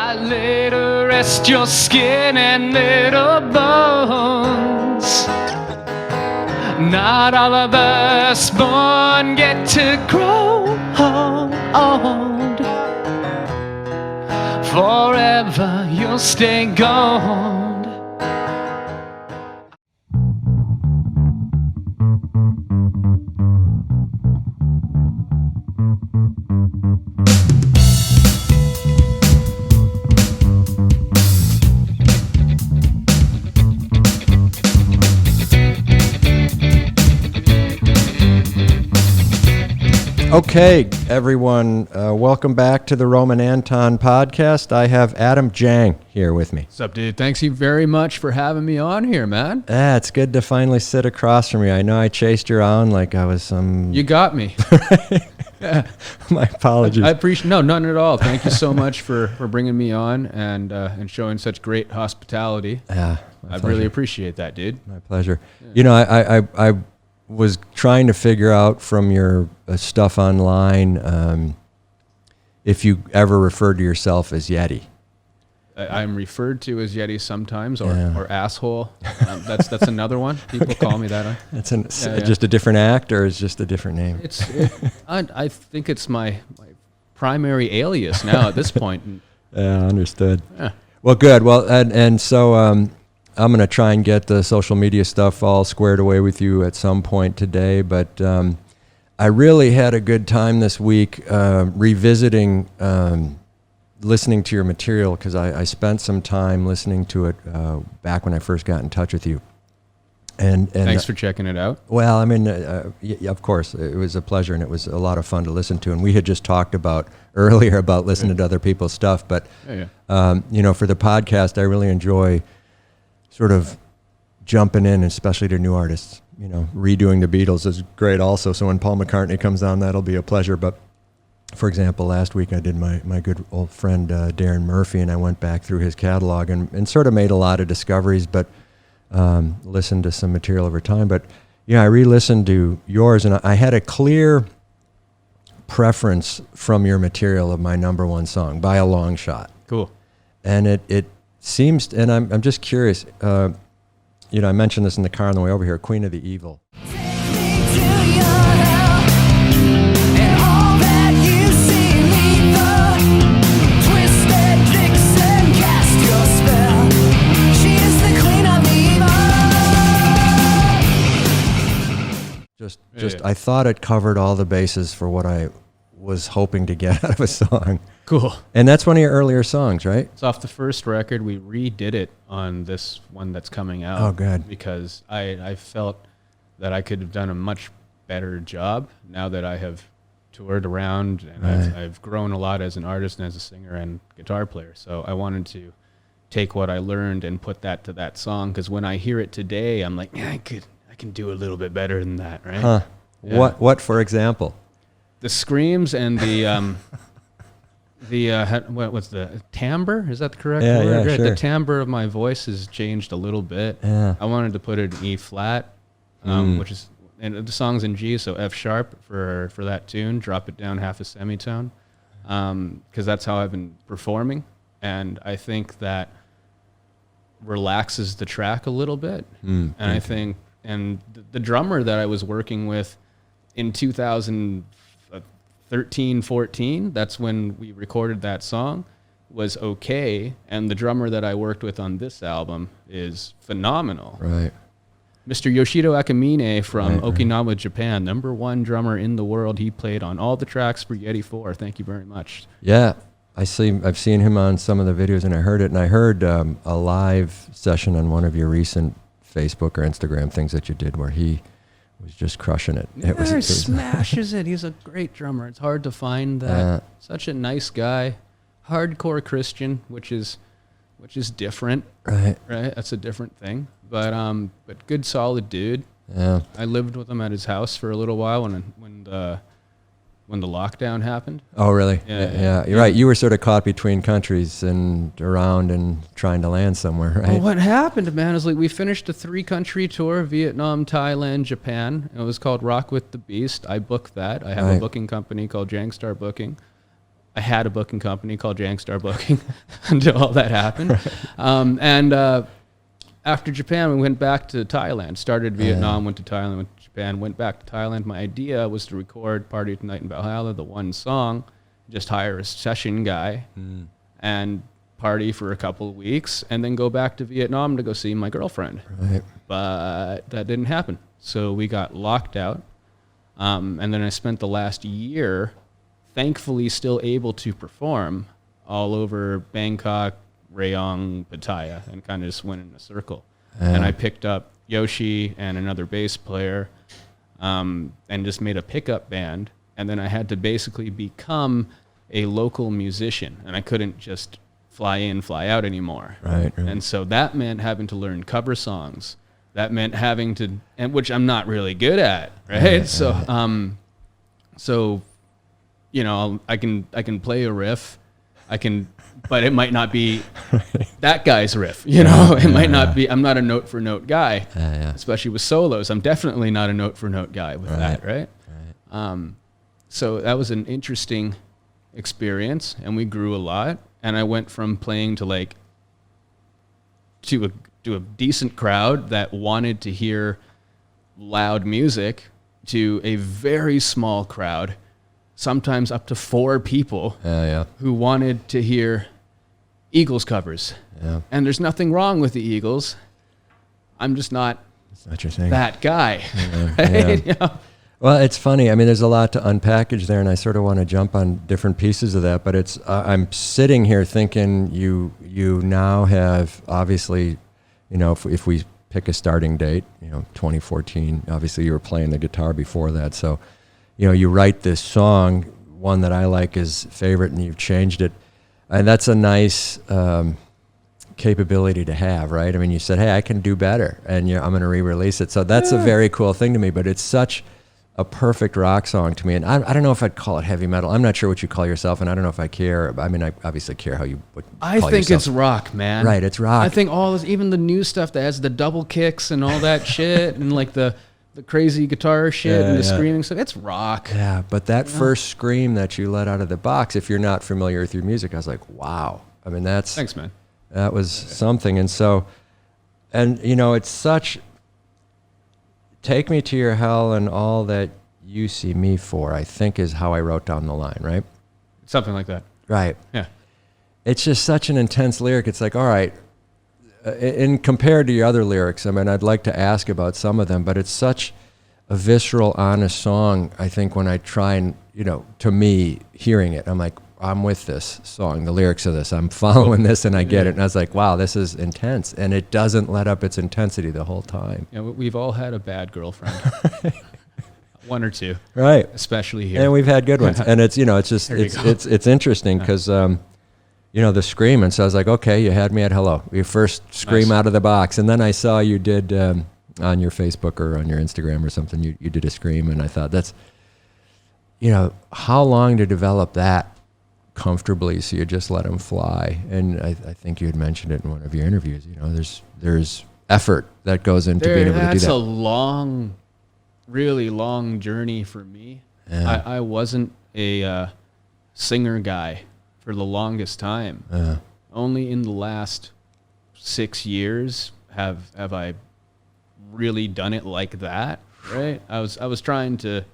I lay to rest your skin and little bones. Not all of us born get to grow old. Forever you'll stay gold. Okay, everyone, welcome back to the Roman Anton Podcast. I have Adam Jang here with me. What's up, dude? Thanks you very much for having me on here, man. It's good to finally sit across from you. I know I chased you around like I was some... You got me. Yeah. My apologies. I appreciate... No, none at all. Thank you so much for bringing me on and showing such great hospitality. Yeah, I really appreciate that, dude. My pleasure. Yeah. You know, I was trying to figure out from your stuff online if you ever referred to yourself as Yeti. I'm referred to as Yeti sometimes, or asshole. That's another one. People call me that. That's just a different act, or is just a different name? I think it's my primary alias now at this point. Yeah, understood. Yeah. Well, good. Well, and so I'm going to try and get the social media stuff all squared away with you at some point today, but I really had a good time this week revisiting, listening to your material, because I spent some time listening to it back when I first got in touch with you. And thanks for checking it out. Well, I mean, of course, it was a pleasure, and it was a lot of fun to listen to. And we had just talked earlier about listening to other people's stuff, but you know, for the podcast, I really enjoy sort of jumping in, especially to new artists. You know, redoing the Beatles is great also. So when Paul McCartney comes on, that'll be a pleasure. But for example, last week I did my good old friend Darren Murphy, and I went back through his catalog and sort of made a lot of discoveries, but listened to some material over time. But yeah, I re-listened to yours, and I had a clear preference from your material of my number one song, by a long shot. Cool. And it seems, and I'm just curious, you know, I mentioned this in the car on the way over here, Queen of the Evil. Just I thought it covered all the bases for what I was hoping to get out of a song. Cool. And that's one of your earlier songs, right? It's off the first record. We redid it on this one that's coming out. Oh, good. Because I felt that I could have done a much better job now that I have toured around, and Right. I've grown a lot as an artist and as a singer and guitar player. So I wanted to take what I learned and put that to that song, because when I hear it today, I'm like, yeah, I can do a little bit better than that, right? Huh. Yeah. What for example? The screams and the what was the timbre? Is that the correct Yeah, word? yeah, Right. sure. The timbre of my voice has changed a little bit. Yeah. I wanted to put it in E flat, which is, and the song's in G, so F sharp for that tune. Drop it down half a semitone, because that's how I've been performing, and I think that relaxes the track a little bit. And I think, and the drummer that I was working with in 2013, 14, that's when we recorded that song, was okay. And the drummer that I worked with on this album is phenomenal. Right. Mr. Yoshito Akamine from Okinawa, Japan, #1 drummer in the world. He played on all the tracks for Yeti 4. Thank you very much. Yeah. I've seen him on some of the videos, and I heard it, and I heard a live session on one of your recent Facebook or Instagram things that you did where he was just crushing it. He smashes it. He's a great drummer. It's hard to find that. Such a nice guy, hardcore Christian, which is different. Right. That's a different thing. But good, solid dude. Yeah. I lived with him at his house for a little while when the lockdown happened. Oh, really? Yeah. You're right. You were sort of caught between countries and around and trying to land somewhere, right? Well, what happened, man, is like we finished a 3-country tour: Vietnam, Thailand, Japan. It was called Rock with the Beast. I booked that. I have a booking company called Jang Booking. I had a booking company called Jang Booking until all that happened. And after Japan, we went back to Thailand. Started Vietnam, went to Thailand, went to Japan, went back to Thailand. My idea was to record Party Tonight in Valhalla, the one song, just hire a session guy and party for a couple of weeks, and then go back to Vietnam to go see my girlfriend. Right. But that didn't happen. So we got locked out. And then I spent the last year, thankfully still able to perform all over Bangkok, Rayong, Pattaya, and kind of just went in a circle. And I picked up Yoshi and another bass player and just made a pickup band. And then I had to basically become a local musician. And I couldn't just fly in, fly out anymore. Right. And so that meant having to learn cover songs. That meant having to, and which I'm not really good at, right? So, so, you know, I can play a riff, but it might not be that guy's riff, you know. It might not be. I'm not a note for note guy, especially with solos. I'm definitely not a note for note guy with that, right? So that was an interesting experience, and we grew a lot. And I went from playing to like to a decent crowd that wanted to hear loud music to a very small crowd, sometimes up to 4 people who wanted to hear Eagles covers. Yeah. And there's nothing wrong with the Eagles. I'm just not your thing. That guy. Right? You know? Well, it's funny. I mean, there's a lot to unpackage there, and I sort of want to jump on different pieces of that. But it's I'm sitting here thinking you now have, obviously, you know, if we pick a starting date, you know, 2014. Obviously, you were playing the guitar before that, so you know, you write this song, one that I like is favorite, and you've changed it, and that's a nice capability to have, right? I mean, you said, hey, I can do better, and I'm going to re-release it. So that's a very cool thing to me. But it's such a perfect rock song to me. And I don't know if I'd call it heavy metal. I'm not sure what you call yourself, and I don't know if I care. I mean, I obviously care how you would call yourself. I think it's rock, man. Right, it's rock. I think all this, even the new stuff that has the double kicks and all that shit, and like the crazy guitar shit and the screaming stuff, it's rock. Yeah, but that first scream that you let out of the box, if you're not familiar with your music, I was like, wow. I mean, Thanks, man. That was something. And so, and you know, it's such, take me to your hell and all that you see me for, I think is how I wrote down the line, right? Something like that. Right. Yeah. It's just such an intense lyric. It's like, all right, and compared to your other lyrics, I mean, I'd like to ask about some of them, but it's such a visceral, honest song. I think when I try and, you know, to me, hearing it, I'm like, I'm with this song, the lyrics of this, I'm following this, and I get it. And I was like, wow, this is intense. And it doesn't let up its intensity the whole time. Yeah, we've all had a bad girlfriend. 1 or 2. Right. Especially here. And we've had good ones. And it's, you know, it's just, it's interesting because, you know, the scream. And so I was like, okay, you had me at hello. Your first scream out of the box. And then I saw you did on your Facebook or on your Instagram or something, you did a scream. And I thought that's, you know, how long to develop that comfortably so you just let them fly. And I think you had mentioned it in one of your interviews. You know, there's effort that goes into being able to do that. That's a long, really long journey for me. Yeah. I wasn't a singer guy for the longest time. Only in the last 6 years have I really done it like that. Right? I was trying to.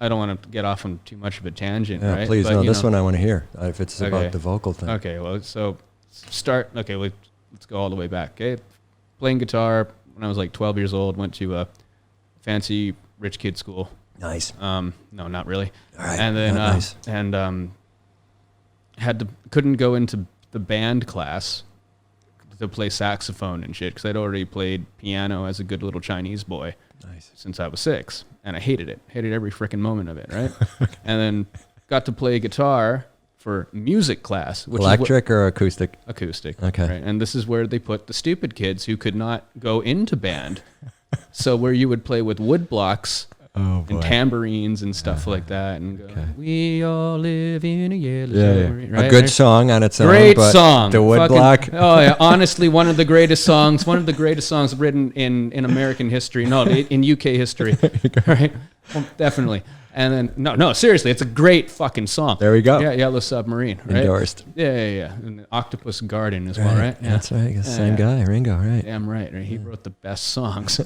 I don't want to get off on too much of a tangent, right? Please, but, no, this one I want to hear, if it's about the vocal thing. Okay, well, so let's go all the way back, okay? Playing guitar when I was like 12 years old, went to a fancy rich kid school. Nice. No, not really. All right. And then, nice. couldn't go into the band class to play saxophone and shit because I'd already played piano as a good little Chinese boy since I was 6. And I hated it. Hated every freaking moment of it, right? And then got to play guitar for music class. Which Electric or acoustic? Acoustic. Okay. Right? And this is where they put the stupid kids who could not go into band. So where you would play with wood blocks and tambourines and stuff like that. And go, we all live in a yellow submarine. Right? A good song on its own. Great song. The wood block. Oh, yeah. Honestly, one of the greatest songs written in American history. No, in UK history. Right? Well, definitely. And then no, seriously, it's a great fucking song. There we go. Yeah, Yellow Submarine, right? Endorsed. Yeah. And Octopus Garden as well, right? Yeah. That's right. Same guy, Ringo, right? Damn right. He wrote the best songs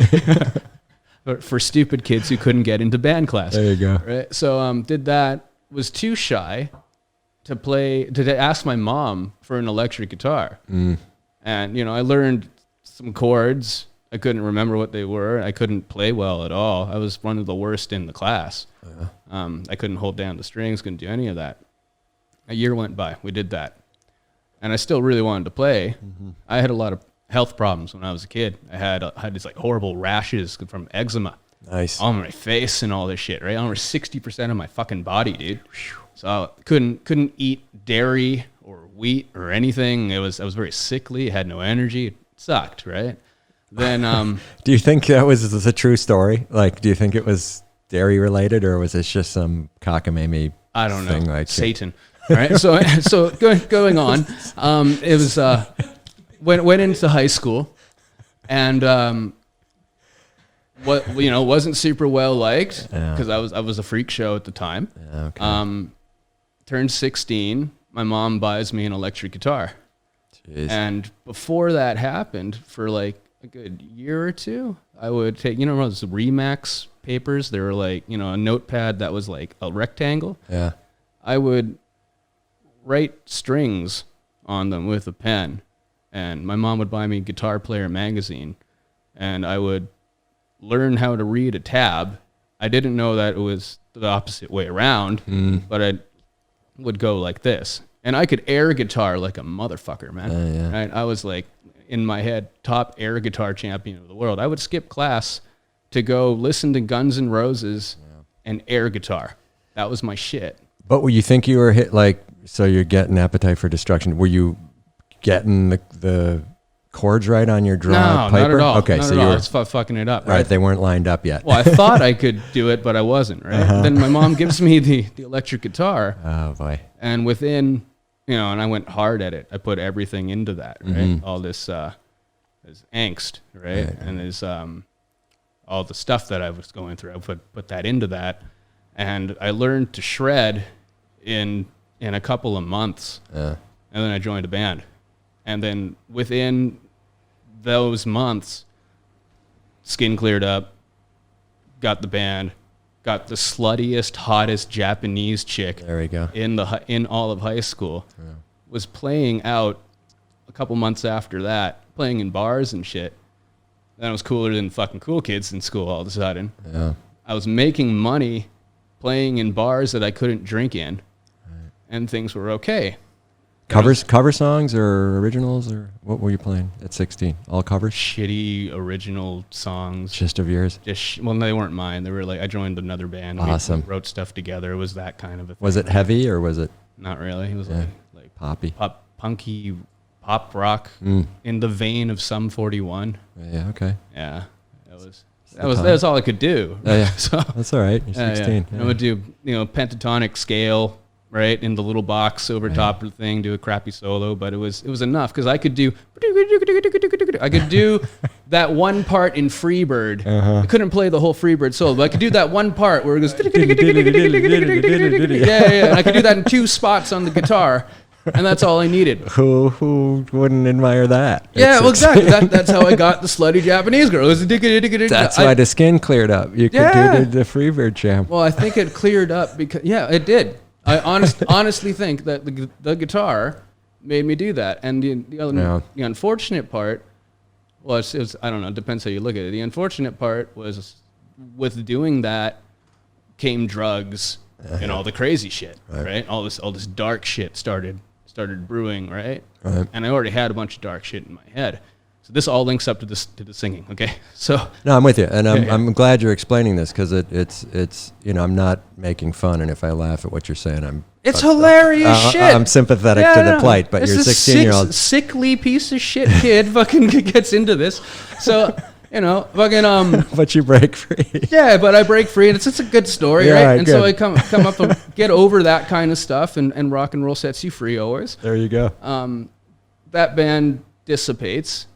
for stupid kids who couldn't get into band class. There you go. Right. So did that. Was too shy to ask my mom for an electric guitar. And I learned some chords. I couldn't remember what they were. I couldn't play well at all. I was one of the worst in the class. I couldn't hold down the strings, couldn't do any of that. A year went by. We did that. And I still really wanted to play. I had a lot of health problems when I was a kid. I had these like horrible rashes from eczema. Nice. On my face and all this shit, right? Over 60% of my fucking body, dude. So I couldn't eat dairy or wheat or anything. I was very sickly, had no energy. It sucked, right? Then do you think that was a true story? Like, do you think it was dairy related, or was this just some cockamamie? I don't know. Thing like Satan. Right? So going on, it was went into high school, and wasn't super well liked because I was a freak show at the time. Yeah, okay. Turned 16, my mom buys me an electric guitar. Jeez. And before that happened, for like a good year or two, I would take, those Remax papers. They were like, a notepad that was like a rectangle. Yeah. I would write strings on them with a pen, and my mom would buy me Guitar Player magazine, and I would learn how to read a tab. I didn't know that it was the opposite way around, but I would go like this. And I could air guitar like a motherfucker, man. Yeah. Right? I was like, in my head, top air guitar champion of the world. I would skip class to go listen to Guns N' Roses and air guitar. That was my shit. But you think you were hit, like, so you're getting Appetite for Destruction. Were you getting the chords right on your draw No, piper? not at all. Okay, not so at you all. were It's fucking it up. right. They weren't lined up yet. Well, I thought I could do it, but I wasn't, right? Then my mom gives me the electric guitar, Oh boy. and within, and I went hard at it. I put everything into that, right? All this angst, right? And there's all the stuff that I was going through. I put that into that, and I learned to shred in a couple of months. And then I joined a band, and then within those months, skin cleared up, got the band, got the sluttiest, hottest Japanese chick There we go. in all of high school. Was playing out a couple months after that, playing in bars and shit. Then I was cooler than fucking cool kids in school all of a sudden. Yeah. I was making money playing in bars that I couldn't drink in, and things were okay. Cover songs or originals, or what were you playing at 16? All covers? Shitty original songs. Just of yours? Well, they weren't mine. They were like, I joined another band. Awesome. We wrote stuff together. It was that kind of a thing. Was it heavy or was it Not really. It was like poppy? punky pop rock in the vein of Sum 41. Yeah, okay. Yeah. That was all I could do. Yeah. So That's all right. You're 16. I would do, pentatonic scale, right, in the little box over top of the thing, do a crappy solo, but it was enough because I could do that one part in Freebird. I couldn't play the whole Freebird solo, but I could do that one part where it goes and I could do that in 2 spots on the guitar. And that's all I needed. Who wouldn't admire that? Yeah, well, exactly. That's how I got the slutty Japanese girl. That's why the skin cleared up. You could do the Freebird jam. Well, I think it cleared up because, it did. I honestly think that the guitar made me do that. And the unfortunate part, well, it was, I don't know, it depends how you look at it. The unfortunate part was with doing that came drugs and all the crazy shit, right? All this dark shit started brewing, right? And I already had a bunch of dark shit in my head. So this all links up to the singing, okay? So no, I'm with you, and I'm glad you're explaining this because it's I'm not making fun, and if I laugh at what you're saying, it's hilarious shit. I'm sympathetic to the plight, but you're 16-year-old sickly piece of shit kid fucking gets into this, so. Fucking But you break free. Yeah, but I break free, and it's a good story, right? And good. So I come up and get over that kind of stuff, and rock and roll sets you free always. There you go. That band dissipates.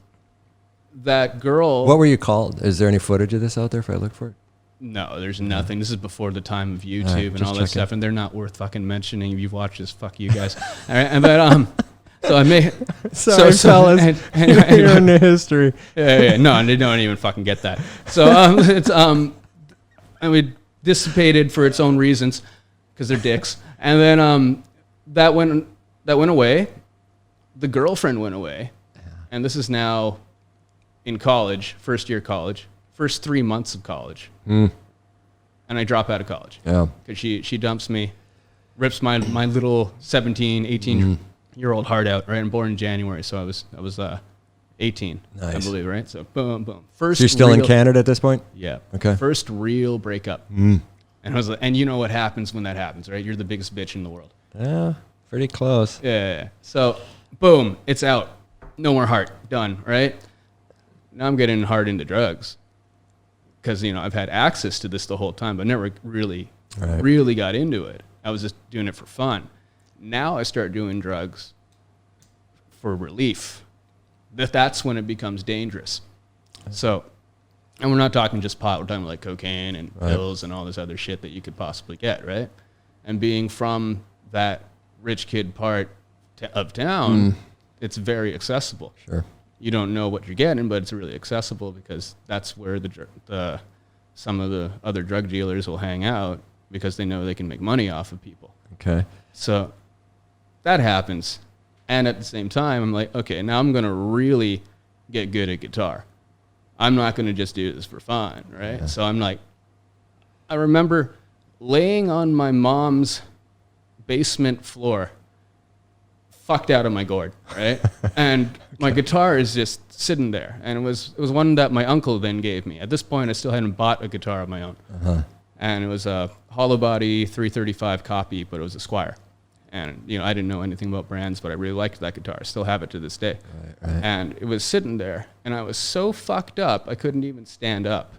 That girl. What were you called? Is there any footage of this out there if I look for it? No, there's nothing. This is before the time of YouTube and all that stuff, and they're not worth fucking mentioning. If you've watched this, fuck you guys. All right, and but so I made. Sorry, fellas. You're in the history. Yeah. No, they don't even fucking get that. So it's and we dissipated for its own reasons because they're dicks, and then that went away. The girlfriend went away, and this is now in college, first year college. First 3 months of college, and I drop out of college. Yeah, because she dumps me, rips my little 17, 18-year-old heart out. Right, I'm born in January, so I was 18, nice. I believe. Right, so boom. First, so you're still in Canada at this point? Yeah. Okay. First real breakup, and I was like, and you know what happens when that happens, right? You're the biggest bitch in the world. Yeah, pretty close. Yeah. So boom, it's out. No more heart. Done. Right. Now I'm getting hard into drugs. Because, I've had access to this the whole time, but never really got into it. I was just doing it for fun. Now I start doing drugs for relief. That's when it becomes dangerous. So, and we're not talking just pot. We're talking like cocaine and pills and all this other shit that you could possibly get, right? And being from that rich kid part of town, it's very accessible. Sure. You don't know what you're getting, but it's really accessible because that's where some of the other drug dealers will hang out because they know they can make money off of people. Okay. So that happens. And at the same time, I'm like, okay, now I'm going to really get good at guitar. I'm not going to just do this for fun, right? Yeah. So I'm like, I remember laying on my mom's basement floor, fucked out of my gourd, right? And my guitar is just sitting there. And it was one that my uncle then gave me. At this point, I still hadn't bought a guitar of my own. And it was a hollow body 335 copy, but it was a Squire. And, I didn't know anything about brands, but I really liked that guitar. I still have it to this day. Right. And it was sitting there, and I was so fucked up, I couldn't even stand up.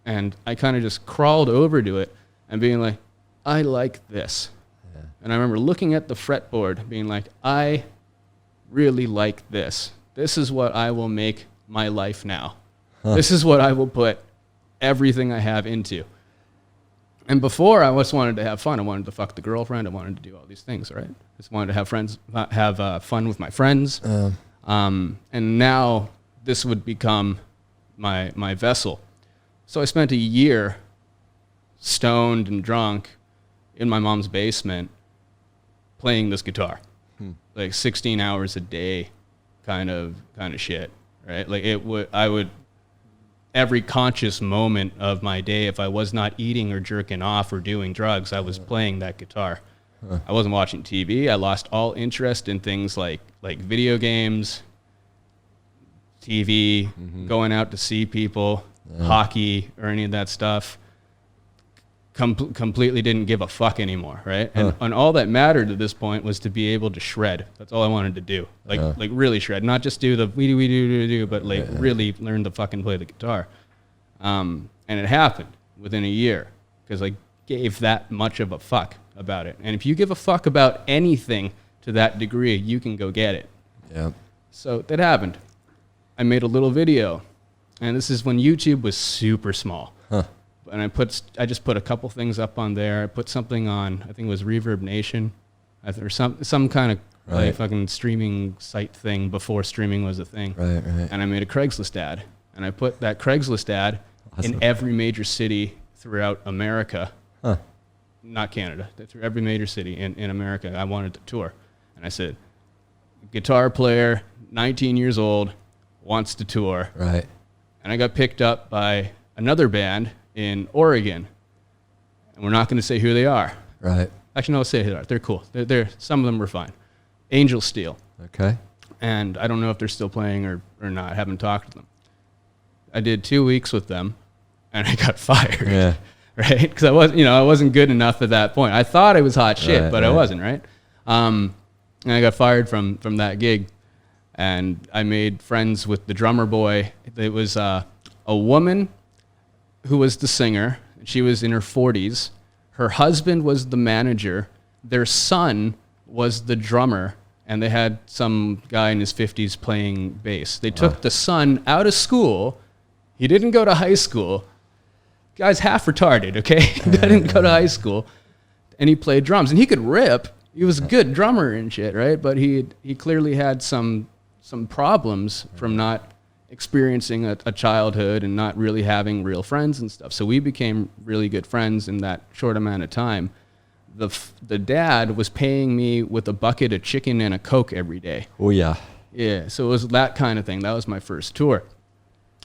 And I kind of just crawled over to it and being like, I like this. And I remember looking at the fretboard, being like, I really like this. This is what I will make my life now. This is what I will put everything I have into. And before, I just wanted to have fun. I wanted to fuck the girlfriend. I wanted to do all these things, right? I just wanted to have fun with my friends. And now this would become my vessel. So I spent a year stoned and drunk in my mom's basement playing this guitar, like 16 hours a day, kind of shit, right? Like I would every conscious moment of my day, if I was not eating or jerking off or doing drugs, I was playing that guitar. I wasn't watching TV. I lost all interest in things like video games, TV, going out to see people, hockey, or any of that stuff. Completely didn't give a fuck anymore, right? And all that mattered at this point was to be able to shred. That's all I wanted to do, like really shred, not just do the we do, but really learn to fucking play the guitar. And it happened within a year because I gave that much of a fuck about it. And if you give a fuck about anything to that degree, you can go get it. Yeah. So that happened. I made a little video, and this is when YouTube was super small. And I just put a couple things up on there. I put something on, I think it was Reverb Nation, or some kind of like fucking streaming site thing before streaming was a thing. Right. And I made a Craigslist ad, and I put that Craigslist ad in every major city throughout America. Not Canada, through every major city in America. I wanted to tour, and I said, guitar player, 19 years old, wants to tour. Right. And I got picked up by another band in Oregon, and we're not going to say who they are. Right. Actually, no, I'll say who they are. They're cool. They're some of them were fine. Angel Steel. Okay. And I don't know if they're still playing or not. I haven't talked to them. I did 2 weeks with them, and I got fired. Yeah. Right? Because I wasn't good enough at that point. I thought I was hot shit, but I wasn't. Right. And I got fired from that gig, and I made friends with the drummer boy. It was a woman who was the singer. She was in her 40s. Her husband was the manager. Their son was the drummer, and they had some guy in his 50s playing bass. They took the son out of school. He didn't go to high school. guy's half retarded, okay? He didn't go to high school, and he played drums, and he could rip. He was a good drummer and shit, right? But he clearly had some problems from not experiencing a childhood and not really having real friends and stuff. So we became really good friends in that short amount of time. The dad was paying me with a bucket of chicken and a Coke every day. Oh, yeah. Yeah, so it was that kind of thing. That was my first tour.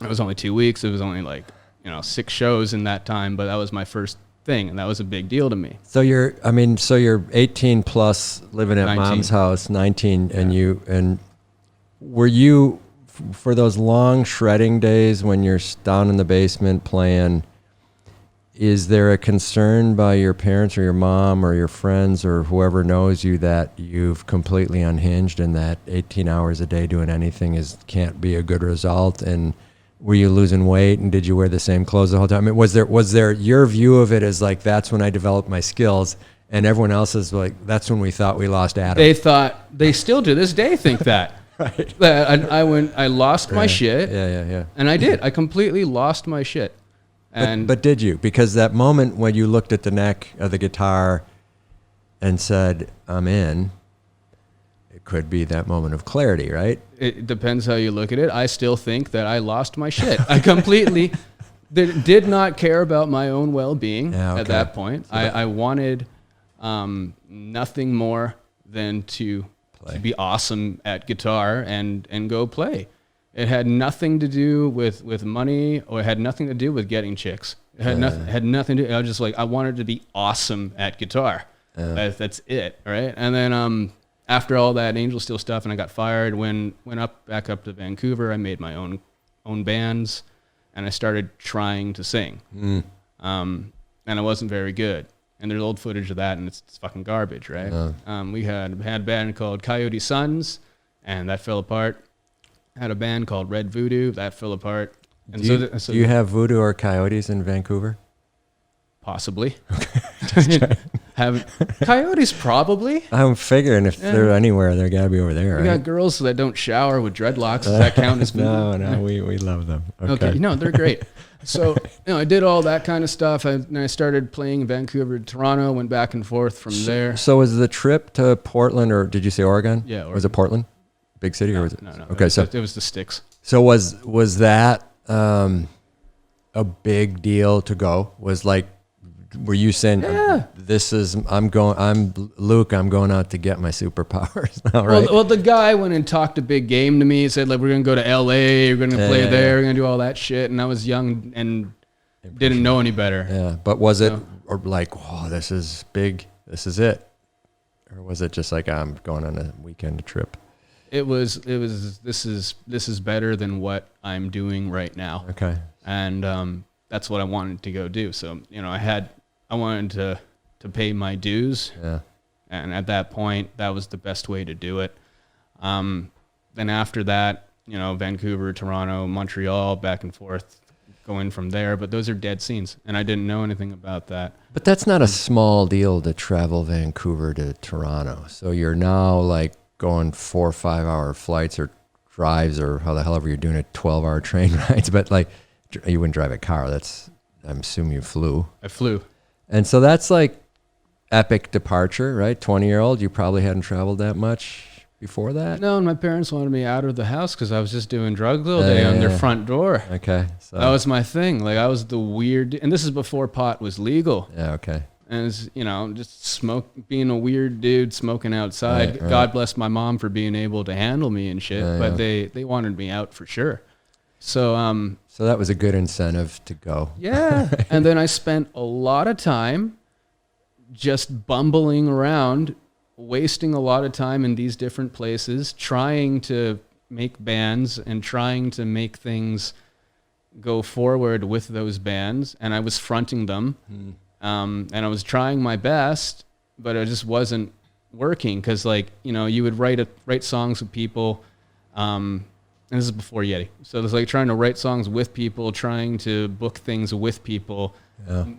It was only 2 weeks. It was only 6 shows in that time, but that was my first thing, and that was a big deal to me. So you're 18 plus, living at 19. mom's house, 19, yeah. and were you, for those long shredding days when you're down in the basement playing, is there a concern by your parents or your mom or your friends or whoever knows you that you've completely unhinged and that 18 hours a day doing anything can't be a good result? And were you losing weight, and did you wear the same clothes the whole time? I mean, was there your view of it as like, that's when I developed my skills, and everyone else is like, that's when we thought we lost Adam? They still to this day think that. Right. That I lost my shit. Yeah. And I did. I completely lost my shit. But did you? Because that moment when you looked at the neck of the guitar and said, I'm in, it could be that moment of clarity, right? It depends how you look at it. I still think that I lost my shit. I completely did not care about my own well-being at that point. So I wanted nothing more than to be awesome at guitar and go play. It had nothing to do with money, or it had nothing to do with getting chicks. It had nothing to do. I was just like, I wanted to be awesome at guitar. That's it, right? And then after all that Angel Steel stuff, and I got fired, went back up to Vancouver. I made my own bands, and I started trying to sing. And I wasn't very good. And there's old footage of that, and it's fucking garbage, right? We had a band called Coyote Sons, and that fell apart. Had a band called Red Voodoo, that fell apart. And do you have voodoo or coyotes in Vancouver? Possibly. Okay. Have coyotes probably. I'm figuring if they're anywhere, they're gotta be over there. We got girls that don't shower with dreadlocks. Does that count as voodoo? No, we love them. Okay, no, they're great. So I did all that kind of stuff. And I started playing in Vancouver, Toronto. Went back and forth from there. So was the trip to Portland, or did you say Oregon? Yeah, Oregon. Was it Portland? Big city, or was it? No. Okay, it was the sticks. So was that a big deal to go? Were you saying, I'm Luke, I'm going out to get my superpowers now, right? Well, the guy went and talked a big game to me. He said, like, we're going to go to LA, we're going to play there, we're going to do all that shit. And I was young and didn't know any better. Yeah, but was it or like, whoa, this is big, this is it? Or was it just like, I'm going on a weekend trip? It was this is better than what I'm doing right now. Okay. And that's what I wanted to go do. So, I wanted to pay my dues. Yeah. And at that point, that was the best way to do it. Then after that, Vancouver, Toronto, Montreal, back and forth, going from there. But those are dead scenes, and I didn't know anything about that. But that's not a small deal to travel Vancouver to Toronto. So you're now like going 4 or 5 hour flights or drives, or however you're doing it, 12-hour train rides. But like, you wouldn't drive a car. I'm assuming you flew. I flew. And so that's like epic departure, right? 20-year-old, you probably hadn't traveled that much before that? No, and my parents wanted me out of the house because I was just doing drugs all day on their front door. Okay. So. That was my thing. Like, I was the weird, and this is before pot was legal. Yeah, okay. And it's, just being a weird dude smoking outside. Right. God bless my mom for being able to handle me and shit, but they wanted me out for sure. So that was a good incentive to go. Yeah. And then I spent a lot of time just bumbling around, wasting a lot of time in these different places, trying to make bands and trying to make things go forward with those bands. And I was fronting them. And I was trying my best, but it just wasn't working. Cause you would write songs with people, and this is before Yeti. So it was like trying to write songs with people, trying to book things with people,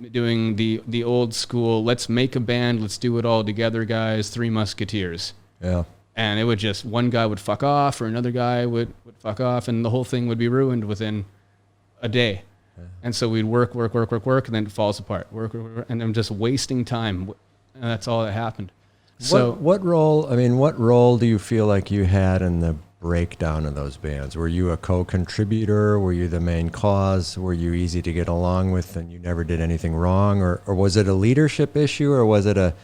doing the old school, let's make a band, let's do it all together, guys, Three Musketeers. Yeah. And it would just, one guy would fuck off or another guy would fuck off, and the whole thing would be ruined within a day. And so we'd work, and then it falls apart. Work, and I'm just wasting time. And that's all that happened. So what role do you feel like you had in the breakdown of those bands? Were you a co-contributor? Were you the main cause? Were you easy to get along with and you never did anything wrong? Or was it a leadership issue? Or was it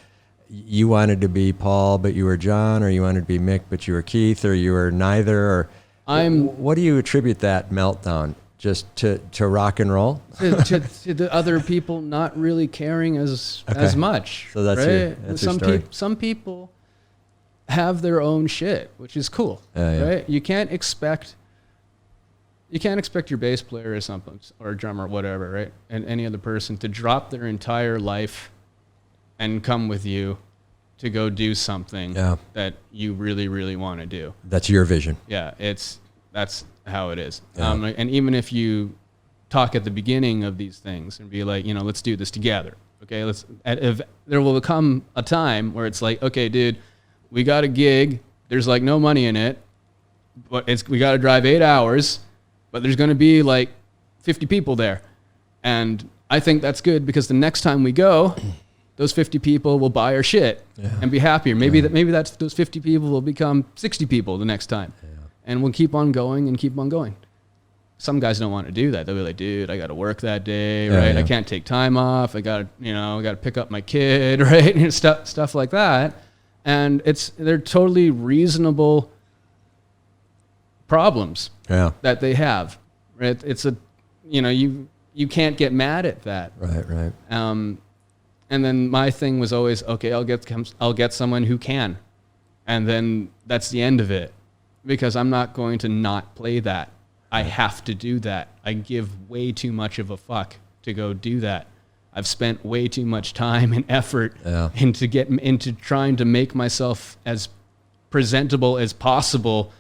you wanted to be Paul, but you were John? Or you wanted to be Mick, but you were Keith? Or you were neither? Or what do you attribute that meltdown? Just to rock and roll? to the other people not really caring as much. So that's right? your story. Some people have their own shit, which is cool, right? You can't expect your bass player or something, or drummer, whatever, right? And any other person to drop their entire life and come with you to go do something that you really, really want to do. That's your vision. Yeah, that's how it is. Yeah. And even if you talk at the beginning of these things and be like, let's do this together. Okay, if there will come a time where it's like, okay, dude, we got a gig. There's like no money in it, but we got to drive 8 hours, but there's going to be like 50 people there. And I think that's good because the next time we go, those 50 people will buy our shit and be happier. Maybe that's those 50 people will become 60 people the next time. Yeah. And we'll keep on going and keep on going. Some guys don't want to do that. They'll be like, dude, I got to work that day, right? I can't take time off. I got to pick up my kid, right? Stuff like that. And they're totally reasonable problems that they have. Right? It's you can't get mad at that. Right. And then my thing was always, okay, I'll get someone who can, and then that's the end of it, because I'm not going to not play that. I have to do that. I give way too much of a fuck to go do that. I've spent way too much time and effort into trying to make myself as presentable as possible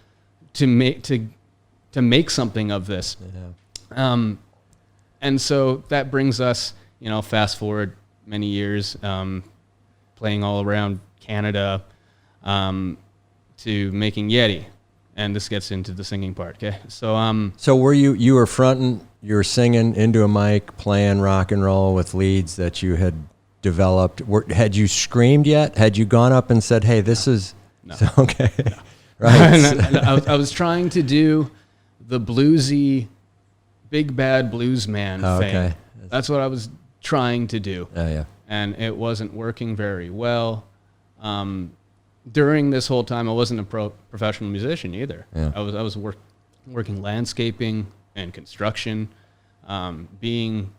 to make something of this. Yeah. And so that brings us, fast forward many years, playing all around Canada, to making Yeti. And this gets into the singing part, okay? So were you were fronting, you were singing into a mic, playing rock and roll with leads that you had developed. Had you screamed yet? Had you gone up and said, "Hey, this is..." No. Okay. No. Right. I was trying to do the bluesy, big bad blues man thing. Okay. That's what I was trying to do. Yeah. And it wasn't working very well. During this whole time, I wasn't a professional musician either. Yeah. I was working landscaping and construction, being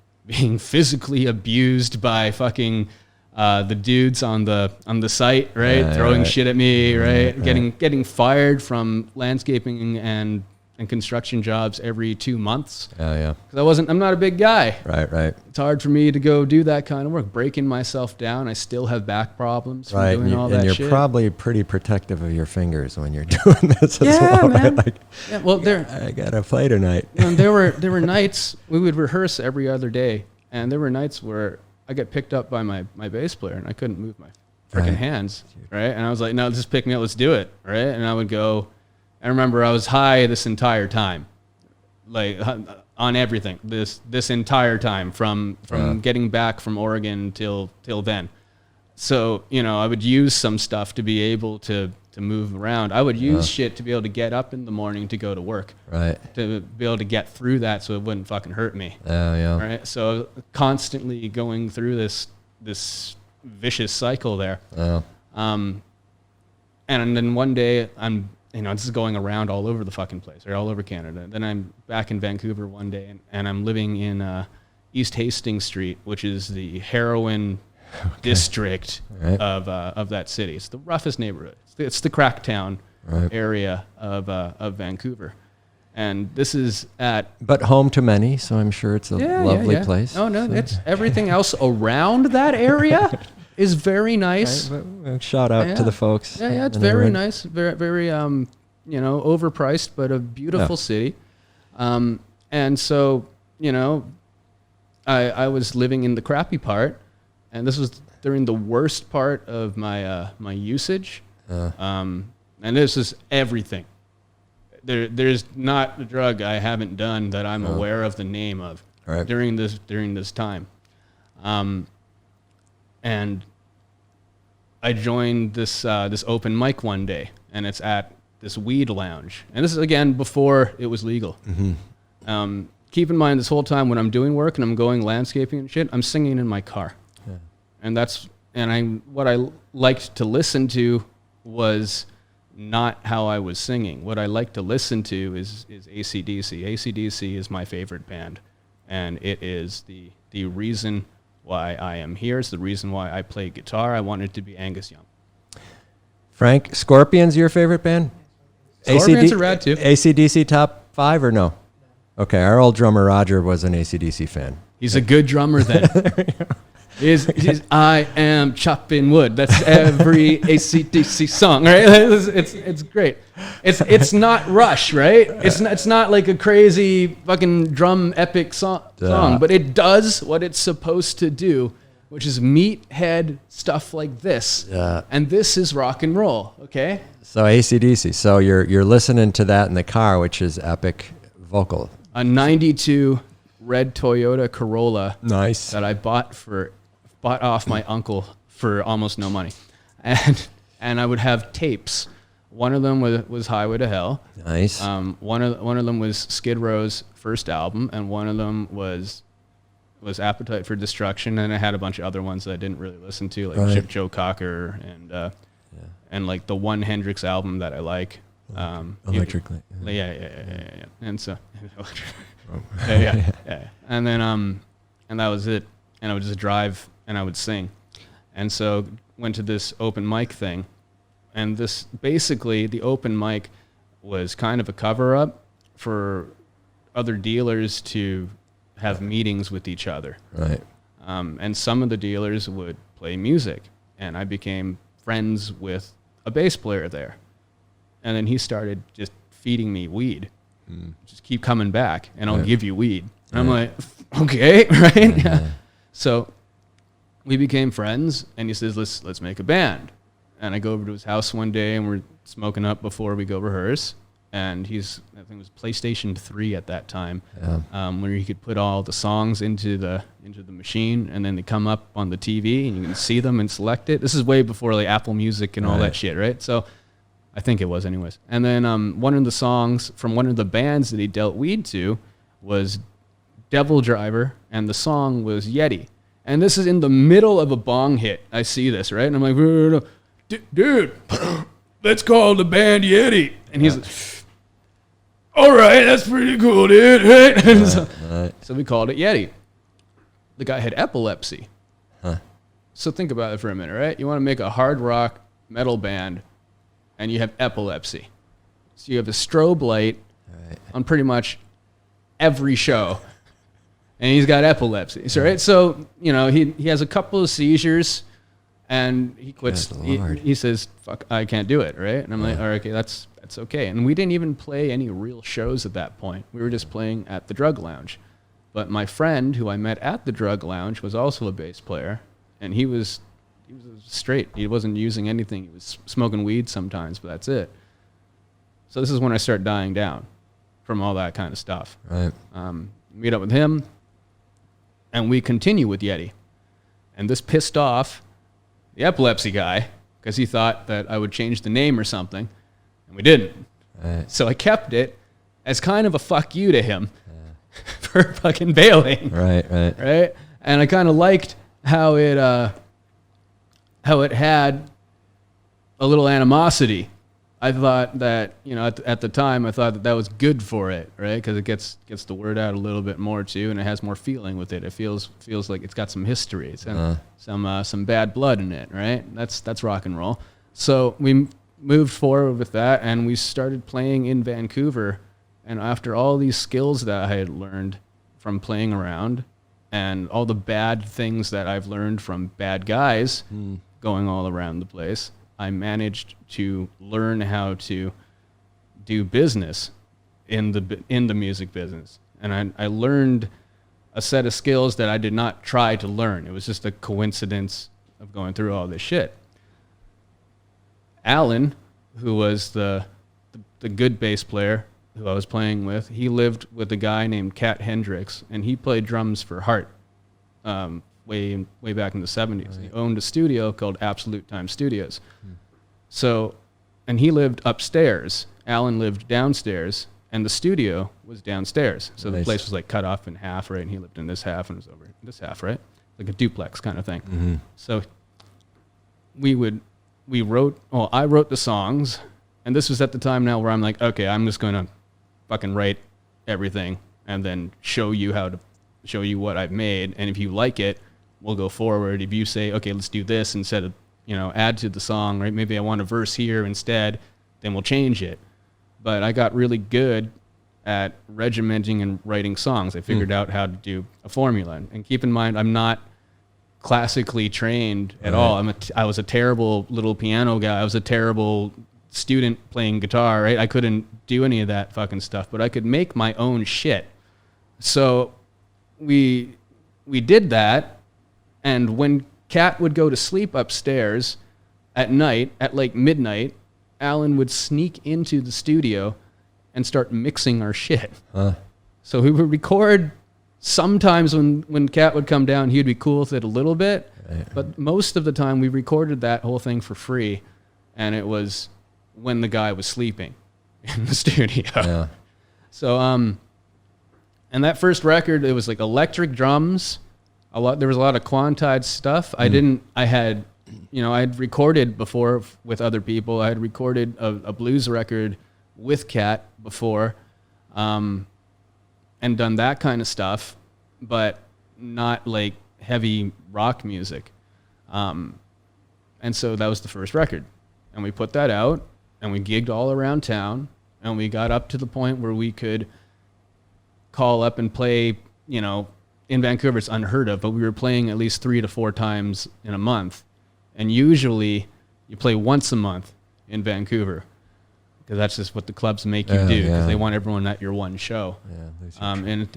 physically abused by fucking the dudes on the site, right? Throwing shit at me, right? Getting fired from landscaping and construction jobs every 2 months. Yeah. Because I'm not a big guy. Right. It's hard for me to go do that kind of work, breaking myself down. I still have back problems from doing all that shit. And you're probably pretty protective of your fingers when you're doing this as well, man. Right? I gotta play tonight. There were nights we would rehearse every other day, and there were nights where I got picked up by my bass player and I couldn't move my freaking hands, right? And I was like, no, just pick me up, let's do it, right? And I would go. I remember I was high this entire time, like on everything. This entire time from getting back from Oregon till then. So I would use some stuff to be able to move around. I would use shit to be able to get up in the morning to go to work. Right. To be able to get through that so it wouldn't fucking hurt me. Yeah. Right. So constantly going through this vicious cycle there. Yeah. And then one day this is going around all over the fucking place, or all over Canada. Then I'm back in Vancouver one day, and I'm living in East Hastings Street, which is the heroin district of that city. It's the roughest neighborhood. It's the cracktown area of Vancouver. And this is but home to many, so I'm sure it's a lovely place. No, it's everything else around that area. Is very nice. Right. Shout out to the folks. Yeah, it's very nice. Very, very, overpriced, but a beautiful city. And so, I was living in the crappy part, and this was during the worst part of my my usage. And this is everything. There's not a drug I haven't done that I'm aware of the name of. Right. during this time. And I joined this open mic one day, and it's at this weed lounge. And this is, again, before it was legal. Mm-hmm. Keep in mind, this whole time when I'm doing work and I'm going landscaping and shit, I'm singing in my car. Yeah. And what I liked to listen to was not how I was singing. What I like to listen to is AC/DC. AC/DC is my favorite band, and it is the reason why I am here. It's the reason why I play guitar. I wanted to be Angus Young. Frank, Scorpions your favorite band? Scorpions are rad too. AC/DC top 5 or no? Okay, our old drummer Roger was an AC/DC fan. He's a good drummer then. I am chopping wood. That's every AC/DC song, right? It's great. It's not Rush, right? It's not like a crazy fucking drum epic song, but it does what it's supposed to do, which is meathead stuff like this. Yeah. And this is rock and roll, okay? So AC/DC. So you're listening to that in the car, which is epic vocal. A 92 red Toyota Corolla. Nice. That I bought off my uncle for almost no money. And I would have tapes. One of them was Highway to Hell. Nice. One of them was Skid Row's first album, and one of them was Appetite for Destruction, and I had a bunch of other ones that I didn't really listen to, like Joe Cocker and like the one Hendrix album that I like. Electric. Yeah. And so yeah. And then and that was it. And I would just drive and I would sing. And so went to this open mic thing. And this basically, the open mic was kind of a cover up for other dealers to have meetings with each other. Right. And some of the dealers would play music, and I became friends with a bass player there. And then he started just feeding me weed. Just keep coming back, and I'll give you weed. And I'm like, okay, right? Yeah. So we became friends, and he says, let's make a band. And I go over to his house one day, and we're smoking up before we go rehearse. And I think it was PlayStation 3 at that time, where you could put all the songs into the machine, and then they come up on the TV, and you can see them and select it. This is way before like Apple Music and all that shit, right? So I think it was anyways. And then one of the songs from one of the bands that he dealt weed to was Devil Driver, and the song was Yeti. And this is in the middle of a bong hit. I see this, right? And I'm like, dude, let's call the band Yeti. And he's like, all right, that's pretty cool, dude. Right? And so we called it Yeti. The guy had epilepsy. So think about it for a minute, right? You want to make a hard rock metal band, and you have epilepsy. So you have a strobe light on pretty much every show, and he's got epilepsy. So, right? So, he has a couple of seizures, and he quits. He says, fuck, I can't do it, right? And I'm like, all right, okay, that's okay. And we didn't even play any real shows at that point. We were just playing at the Drug Lounge. But my friend who I met at the Drug Lounge was also a bass player, and he was straight. He wasn't using anything. He was smoking weed sometimes, but that's it. So this is when I start dying down from all that kind of stuff. Right. Meet up with him, and we continue with Yeti. And this pissed off the epilepsy guy because he thought that I would change the name or something, and we didn't. Right. So I kept it as kind of a fuck you to him for fucking bailing. Right. And I kind of liked how it had a little animosity. I thought that, at the time, I thought that was good for it, right? Because it gets the word out a little bit more too, and it has more feeling with it. It feels like it's got some history, some bad blood in it, right? That's rock and roll. So we moved forward with that, and we started playing in Vancouver. And after all these skills that I had learned from playing around, and all the bad things that I've learned from bad guys going all around the place, I managed to learn how to do business in the music business. And I learned a set of skills that I did not try to learn. It was just a coincidence of going through all this shit. Alan, who was the good bass player, who I was playing with, he lived with a guy named Cat Hendricks, and he played drums for Heart way back in the 70s. Right. He owned a studio called Absolute Time Studios. So, and he lived upstairs. Alan lived downstairs, and the studio was downstairs. So the place was like cut off in half, right? And he lived in this half and was over in this half, right? Like a duplex kind of thing. Mm-hmm. So I wrote the songs, and this was at the time now where I'm like, okay, I'm just going to fucking write everything and then show you what I've made. And if you like it, we'll go forward. If you say, okay, let's do this instead of, add to the song, right? Maybe I want a verse here instead, then we'll change it. But I got really good at regimenting and writing songs. I figured out how to do a formula. And keep in mind, I'm not classically trained at all. I was a terrible little piano guy. I was a terrible student playing guitar, right? I couldn't do any of that fucking stuff, but I could make my own shit. So we did that, and when Kat would go to sleep upstairs at night, at like midnight, Alan would sneak into the studio and start mixing our shit. So we would record. Sometimes when Kat would come down, he'd be cool with it a little bit, but most of the time we recorded that whole thing for free, and it was when the guy was sleeping in the studio. Yeah. So and that first record, it was like electric drums. There was a lot of quantized stuff. I'd recorded before with other people. I had recorded a blues record with Kat before, and done that kind of stuff, but not like heavy rock music. And so that was the first record. And we put that out, and we gigged all around town, and we got up to the point where we could call up and play, in Vancouver it's unheard of, but we were playing at least 3 to 4 times in a month. And usually you play once a month in Vancouver, because that's just what the clubs make you do, because they want everyone at your one show. And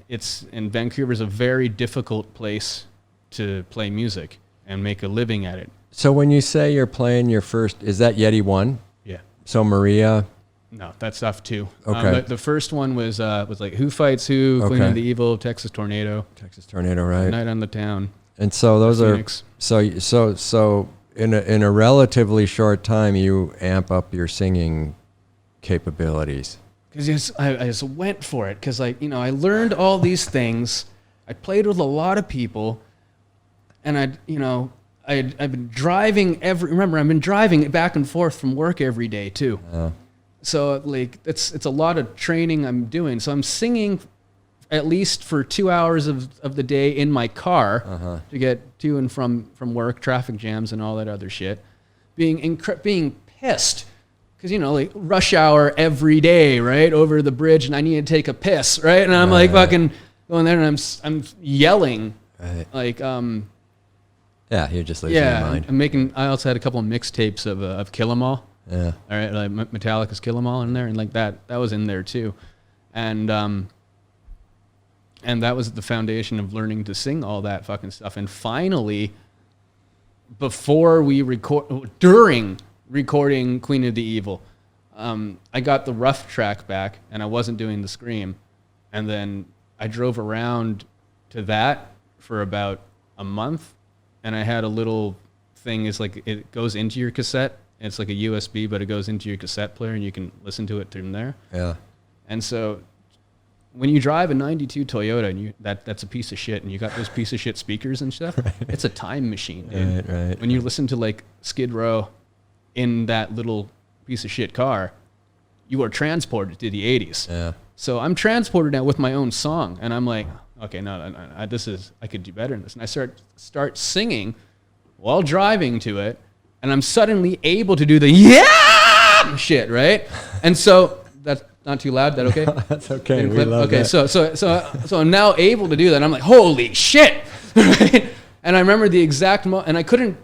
Vancouver's a very difficult place to play music and make a living at it. So when you say you're playing your first, is that Yeti 1? Yeah. So Maria? No, that's stuff 2. Okay. The first one was like Who Fights Who, Queen of the Evil, Texas Tornado. Texas Tornado, right. Night on the Town. And so those Phoenix. are, so in a relatively short time, you amp up your singing capabilities. Because I just went for it, because I learned all these things. I played with a lot of people, and I've been driving I've been driving back and forth from work every day too. So like it's a lot of training I'm doing. So I'm singing at least for 2 hours of the day in my car to get to and from work, traffic jams and all that other shit. Being pissed. Because, like rush hour every day, right? Over the bridge, and I need to take a piss, right? And I'm like fucking going there, and I'm yelling. Right. Like, yeah, you're just losing your mind. I also had a couple of mixtapes of Kill 'Em All. Yeah. All right, like Metallica's Kill 'Em All in there, and like that was in there too. And that was the foundation of learning to sing all that fucking stuff. And finally, during recording Queen of the Evil, I got the rough track back, and I wasn't doing the scream. And then I drove around to that for about a month, and I had a little thing. It's like it goes into your cassette. It's like a USB, but it goes into your cassette player, and you can listen to it from there. Yeah. And so when you drive a 92 Toyota, and that's a piece of shit, and you got those piece of shit speakers and stuff, it's a time machine, dude. Right. When you listen to like Skid Row in that little piece of shit car, you are transported to the 80s. Yeah. So I'm transported now with my own song, and I'm like, okay, no, I could do better than this. And I start singing while driving to it, and I'm suddenly able to do the shit, right? And so that's not too loud. That okay? That's okay. We love that. So I'm now able to do that. I'm like, holy shit, right? And I remember the exact and I couldn't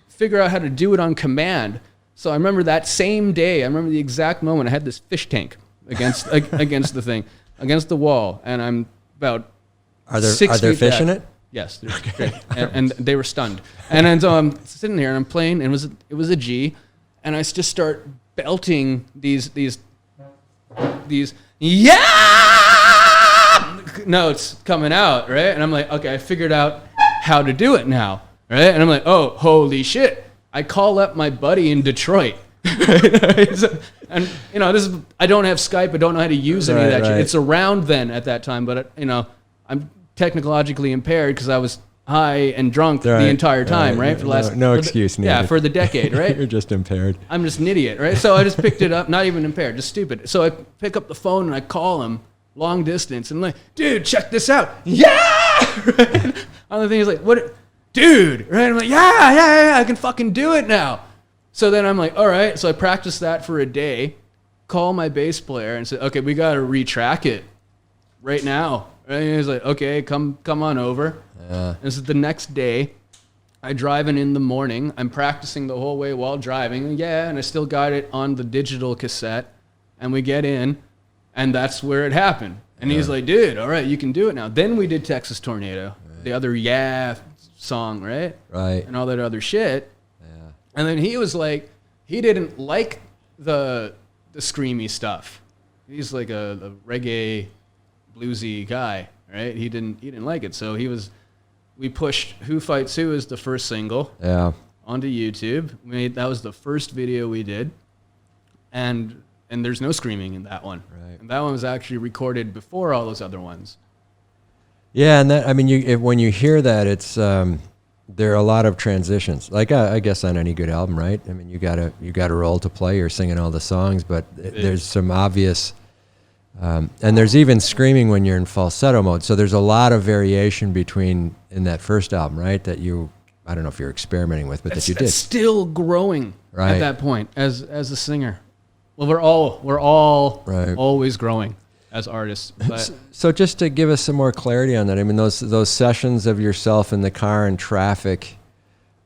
figure out how to do it on command. So I remember that same day. I remember the exact moment. I had this fish tank against the thing, against the wall, and I'm about. Are there fish in it? Yes, great. And they were stunned. And then so I'm sitting here and I'm playing, and it was a G, and I just start belting these these notes coming out, right? And I'm like, okay, I figured out how to do it now, right? And I'm like, oh, holy shit. I call up my buddy in Detroit. And, you know, I don't have Skype. I don't know how to use any of that shit. It's around then at that time, but, you know, I'm technologically impaired because I was high and drunk the entire time, right? For the last no excuse needed. Yeah, for the decade, right? You're just impaired. I'm just an idiot, right? So I just picked it up, not even impaired, just stupid. So I pick up the phone and I call him long distance and I'm like, dude, check this out. Yeah! Right? Other thing is like, what? Dude, right? I'm like, yeah, I can fucking do it now. So then I'm like, all right. So I practiced that for a day, call my bass player and said, okay, we got to retrack it right now. And he's like, okay, come on over. This is the next day. I drive in the morning. I'm practicing the whole way while driving. Yeah, and I still got it on the digital cassette. And we get in, and that's where it happened. And he's like, dude, all right, you can do it now. Then we did Texas Tornado, the other song, right? Right. And all that other shit. Yeah. And then he was like, he didn't like the screamy stuff. He's like a reggae, bluesy guy, right? He didn't like it. So we pushed Who Fights Who as the first single onto YouTube. That was the first video we did. And there's no screaming in that one. Right. And that one was actually recorded before all those other ones. Yeah, and that, I mean, when you hear that, it's there are a lot of transitions. Like I guess on any good album, right? I mean, you got a role to play. You're singing all the songs, but there's some obvious, and there's even screaming when you're in falsetto mode. So there's a lot of variation between in that first album, right? That I don't know if you're experimenting with, but that you did. It's still growing at that point as a singer. Well, we're all always growing as artists. But so just to give us some more clarity on that, I mean, those sessions of yourself in the car in traffic,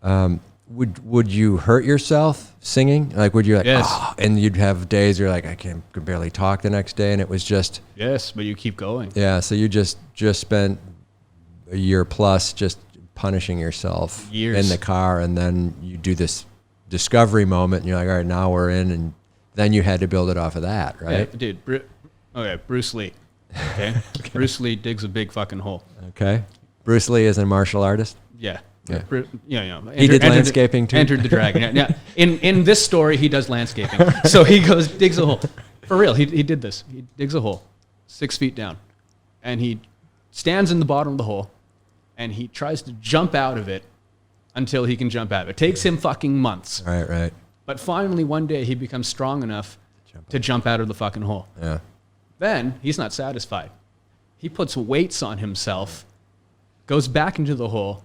would you hurt yourself singing? Like, would you and you'd have days you're like, I could barely talk the next day, and it was just yes, but you keep going. Yeah, so you just spent a year plus just punishing yourself in the car, and then you do this discovery moment, and you're like, all right, now we're in, and then you had to build it off of that, right? Yeah, dude. Bruce Lee. Okay? Bruce Lee digs a big fucking hole. Okay. Bruce Lee is a martial artist? Yeah. He did landscaping too? Entered the Dragon. Yeah. In this story, he does landscaping. So he digs a hole. For real, he did this. He digs a hole 6 feet down. And he stands in the bottom of the hole. And he tries to jump out of it until he can jump out of it. It takes him fucking months. Right. But finally, one day, he becomes strong enough to jump out of the fucking hole. Yeah. Then he's not satisfied. He puts weights on himself, goes back into the hole,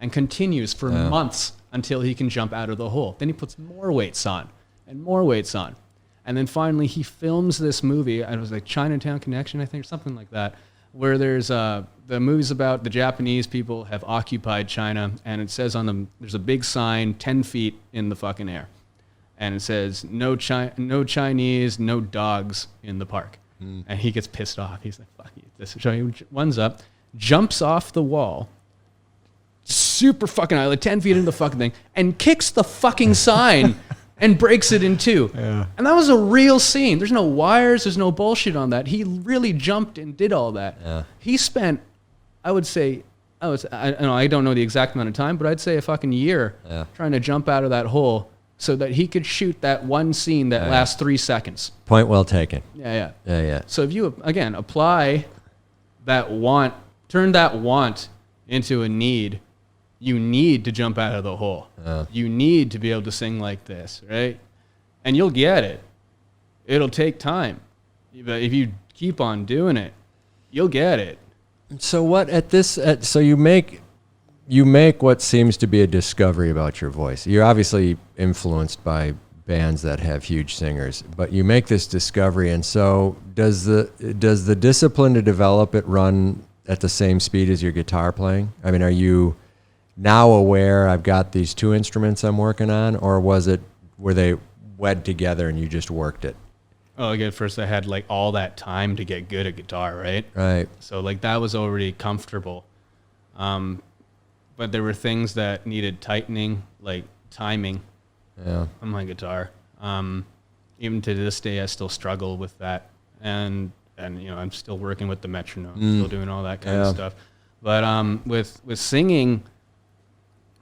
and continues for months until he can jump out of the hole. Then he puts more weights on and more weights on. And then finally he films this movie. It was like Chinatown Connection, I think, or something like that, where there's the movie's about the Japanese people have occupied China, and it says on them, there's a big sign 10 feet in the fucking air. And it says, no Chinese, no dogs in the park. And he gets pissed off. He's like, fuck you. So he runs up, jumps off the wall, super fucking high, like 10 feet into the fucking thing, and kicks the fucking sign and breaks it in two. Yeah. And that was a real scene. There's no wires. There's no bullshit on that. He really jumped and did all that. Yeah. He spent, I don't know the exact amount of time, but I'd say a fucking year trying to jump out of that hole so that he could shoot that one scene that lasts 3 seconds. Point well taken. Yeah. So if you, again, apply that want, turn that want into a need, you need to jump out of the hole. You need to be able to sing like this, right? And you'll get it. It'll take time. But if you keep on doing it, you'll get it. So so you make what seems to be a discovery about your voice. You're obviously influenced by bands that have huge singers, but you make this discovery. And so does the discipline to develop it run at the same speed as your guitar playing? I mean, are you now aware I've got these two instruments I'm working on, or were they wed together and you just worked it? Oh, again, first I had like all that time to get good at guitar, right? Right. So like that was already comfortable. But there were things that needed tightening, like timing on my guitar. Even to this day, I still struggle with that and I'm still working with the metronome, still doing all that kind of stuff. But with singing,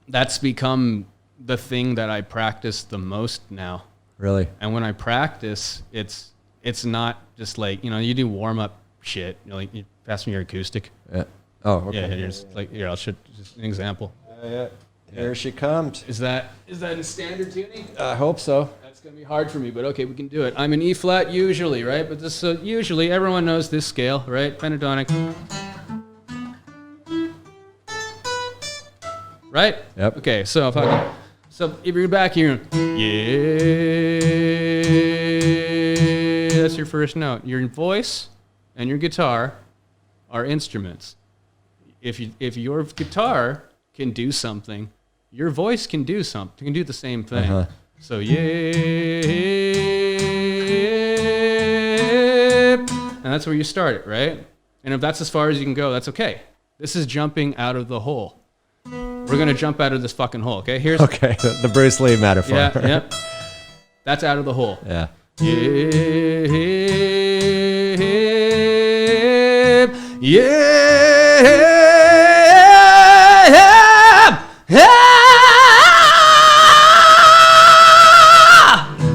that's become the thing that I practice the most now. Really? And when I practice, it's not just like, you do warm up shit. Like, you pass me your acoustic. Yeah. Oh, okay. Yeah, here, I'll show just an example. Yeah. Here she comes. Is that in standard tuning? I hope so. That's gonna be hard for me, but okay, we can do it. I'm in E flat usually, right? But usually everyone knows this scale, right? Pentatonic. Right? Yep. Okay, so if you're back here, that's your first note. Your voice and your guitar are instruments. If your guitar can do something, your voice can do something. Can do the same thing. Uh-huh. So and that's where you start it, right? And if that's as far as you can go, that's okay. This is jumping out of the hole. We're gonna jump out of this fucking hole, okay? Here's Okay, the Bruce Lee metaphor. Yeah, yep. That's out of the hole. Yeah.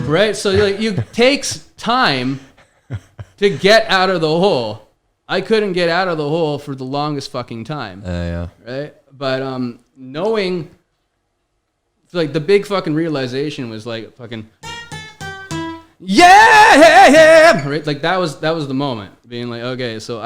Right? So it takes time to get out of the hole. I couldn't get out of the hole for the longest fucking time. Yeah. Right? But knowing, like, the big fucking realization was like fucking right? Like that was the moment, being like, okay, so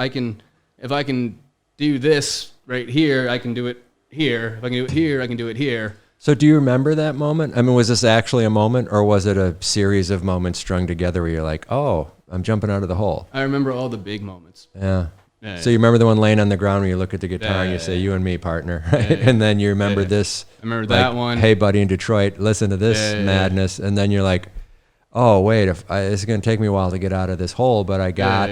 if I can do this right here, I can do it here. If I can do it here, I can do it here. So do you remember that moment? I mean, was this actually a moment, or was it a series of moments strung together where you're like, oh, I'm jumping out of the hole? I remember all the big moments. Yeah. So you remember the one laying on the ground where you look at the guitar and you say, you and me, partner, right? And then you remember this. I remember that one. Hey, buddy in Detroit, listen to this madness. And then you're like, oh, wait, it's going to take me a while to get out of this hole, but I got...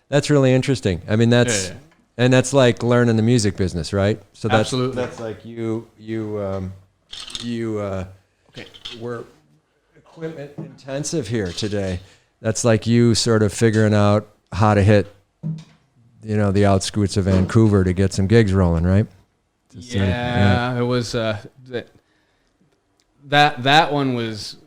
That's really interesting. I mean, that's... And that's like learning the music business, right? So that's, absolutely. That's like you we're equipment intensive here today. That's like you sort of figuring out how to hit, the outskirts of Vancouver to get some gigs rolling, right? It was that one was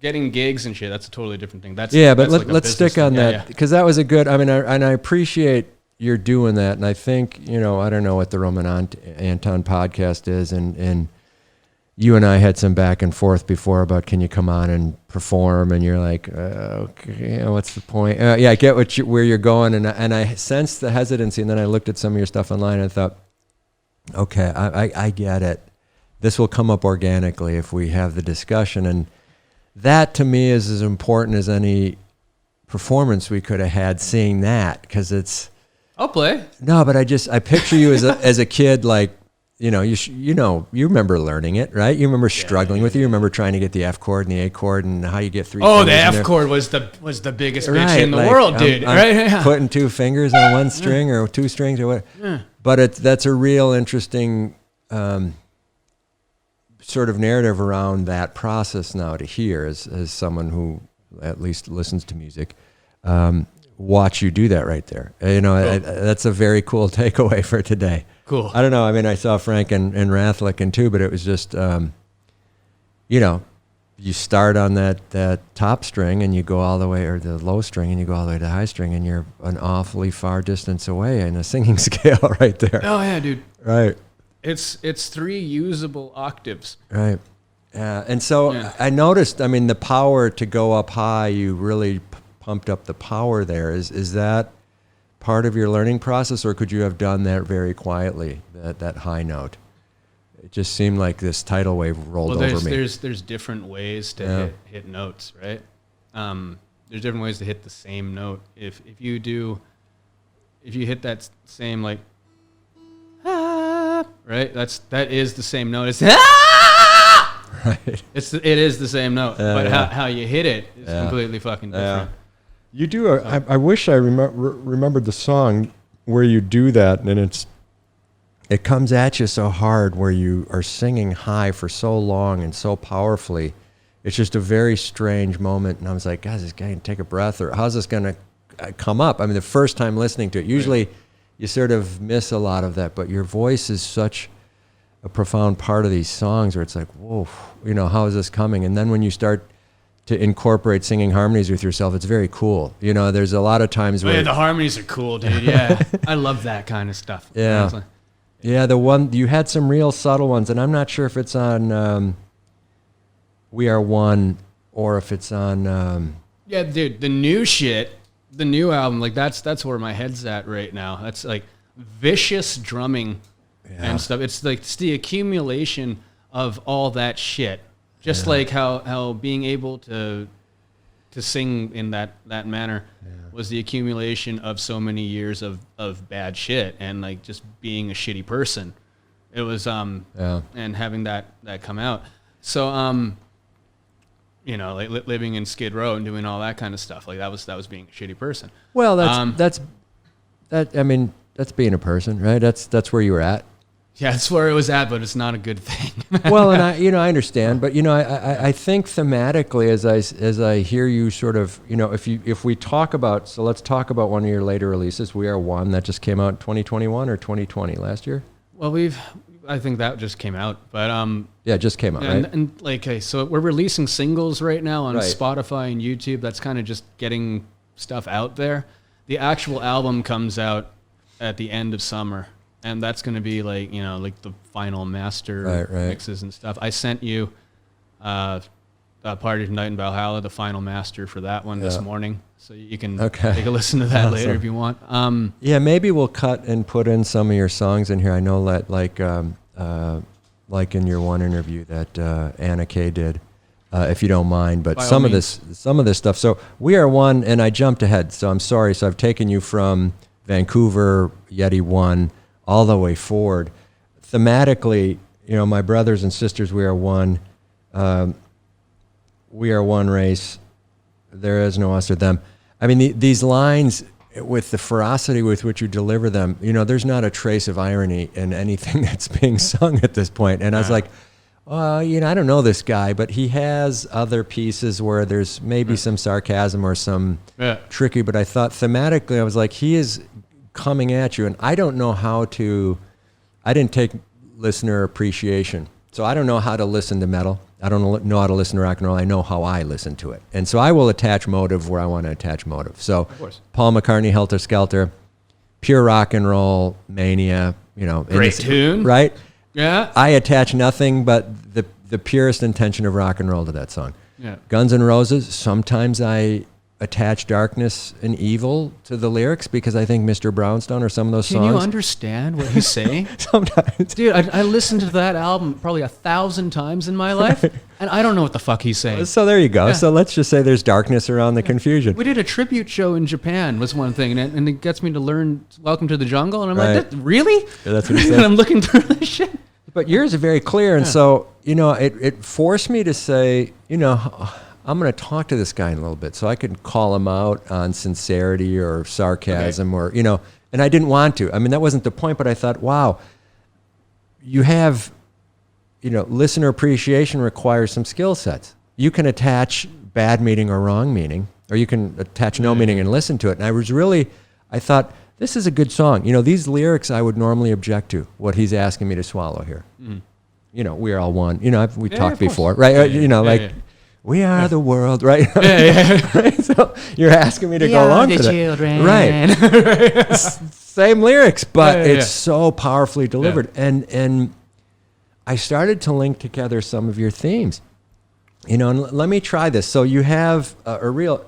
getting gigs and shit. That's a totally different thing. But let's stick on that, because that was a good. I mean, I appreciate you're doing that, and I think I don't know what the Roman Anton podcast is, and you and I had some back and forth before about, can you come on and perform? And you're like, okay, what's the point? I get where you're going, and I sensed the hesitancy, and then I looked at some of your stuff online and I thought, okay, I get it. This will come up organically if we have the discussion, and that to me is as important as any performance we could have had. Seeing that, because it's. I'll play. No, but I picture you as a kid, like. You remember learning it, right? You remember struggling with it. You remember trying to get the F chord and the A chord and how you get three. Oh, the F chord was the biggest bitch in the world, dude. I'm putting two fingers on one string or two strings or what. Yeah. But that's a real interesting sort of narrative around that process now to hear as someone who at least listens to music. Watch you do that right there. Cool. That's a very cool takeaway for today. Cool. I don't know. I mean, I saw Frank and Rathlicken too, but it was just, you start on that top string and you go all the way, or the low string, and you go all the way to the high string, and you're an awfully far distance away in a singing scale right there. Oh yeah, dude. Right. It's 3 usable octaves. Right. And so I noticed, I mean, the power to go up high, you really pumped up the power there. Is that part of your learning process, or could you have done that very quietly, that high note? It just seemed like this tidal wave rolled over me. There's different ways to hit notes, right? There's different ways to hit the same note. If you hit that same, like, right? That is the same note. It's right. It is the same note, but how you hit it is completely fucking different. You do. I wish I remembered the song where you do that, and it comes at you so hard, where you are singing high for so long and so powerfully. It's just a very strange moment, and I was like, guys, this guy can take a breath, or how's this gonna come up. I mean, the first time listening to it, usually you sort of miss a lot of that, but your voice is such a profound part of these songs where it's like, whoa, how is this coming? And then when you start to incorporate singing harmonies with yourself, it's very cool. There's a lot of times where... yeah, the harmonies are cool, dude. Yeah. I love that kind of stuff. Yeah. Yeah, the one... You had some real subtle ones, and I'm not sure if it's on We Are One or if it's on... yeah, dude, the new shit, the new album, like that's where my head's at right now. That's like vicious drumming and stuff. It's the accumulation of all that shit. Just like how being able to sing in that manner was the accumulation of so many years of bad shit and like just being a shitty person. It was and having that come out. So like living in Skid Row and doing all that kind of stuff. Like that was being a shitty person. Well, that's being a person, right? That's where you were at. Yeah, that's where it was at, but it's not a good thing. Well, and I understand, but I think thematically, as I hear you sort of, if we talk about, so let's talk about one of your later releases, We Are One, that just came out in 2021 or 2020 last year. Well, I think that just came out, but yeah, it just came out, right? And okay, so we're releasing singles right now on Spotify and YouTube. That's kind of just getting stuff out there. The actual album comes out at the end of summer. And that's going to be like the final master mixes and stuff. I sent you Party Tonight in Valhalla, the final master for that one this morning. So you can take a listen to that later if you want. Yeah, maybe we'll cut and put in some of your songs in here. I know that like in your one interview that Anna Kay did, if you don't mind. But some of this stuff. So We Are One, and I jumped ahead, so I'm sorry. So I've taken you from Vancouver, Yeti 1, all the way forward. Thematically, my brothers and sisters, we are one. We are one race. There is no us or them. I mean, these lines, with the ferocity with which you deliver them, there's not a trace of irony in anything that's being sung at this point. And I was like, I don't know this guy, but he has other pieces where there's maybe some sarcasm or some tricky, but I thought thematically, I was like, he is coming at you, and I don't know I didn't take listener appreciation, so I don't know how to listen to metal. I don't know how to listen to rock and roll. I know how I listen to it, and so I will attach motive where I want to attach motive. So Paul McCartney, Helter Skelter, pure rock and roll mania, great tune, right? Yeah, I attach nothing but the purest intention of rock and roll to that song. Yeah, Guns N' Roses, sometimes I attach darkness and evil to the lyrics because I think Mr. Brownstone or some of those songs. Can you understand what he's saying? Sometimes. Dude, I listened to that album probably 1,000 times in my life, and I don't know what the fuck he's saying. So there you go. Yeah. So let's just say there's darkness around the confusion. We did a tribute show in Japan was one thing, and it gets me to learn Welcome to the Jungle, and I'm like, really? Yeah, that's what he said. And I'm looking through this shit. But yours are very clear, and so, it forced me to say, I'm going to talk to this guy in a little bit so I could call him out on sincerity or sarcasm or, and I didn't want to. I mean, that wasn't the point, but I thought, wow, you have, listener appreciation requires some skill sets. You can attach bad meaning or wrong meaning, or you can attach no meaning and listen to it. And I thought, this is a good song. These lyrics I would normally object to, what he's asking me to swallow here. Mm. We are all one. We talked before, right? We are the world, right? Right? So you're asking me to go along with it. Children. Right. Same lyrics, but it's so powerfully delivered. Yeah. And I started to link together some of your themes. And let me try this. So you have a real,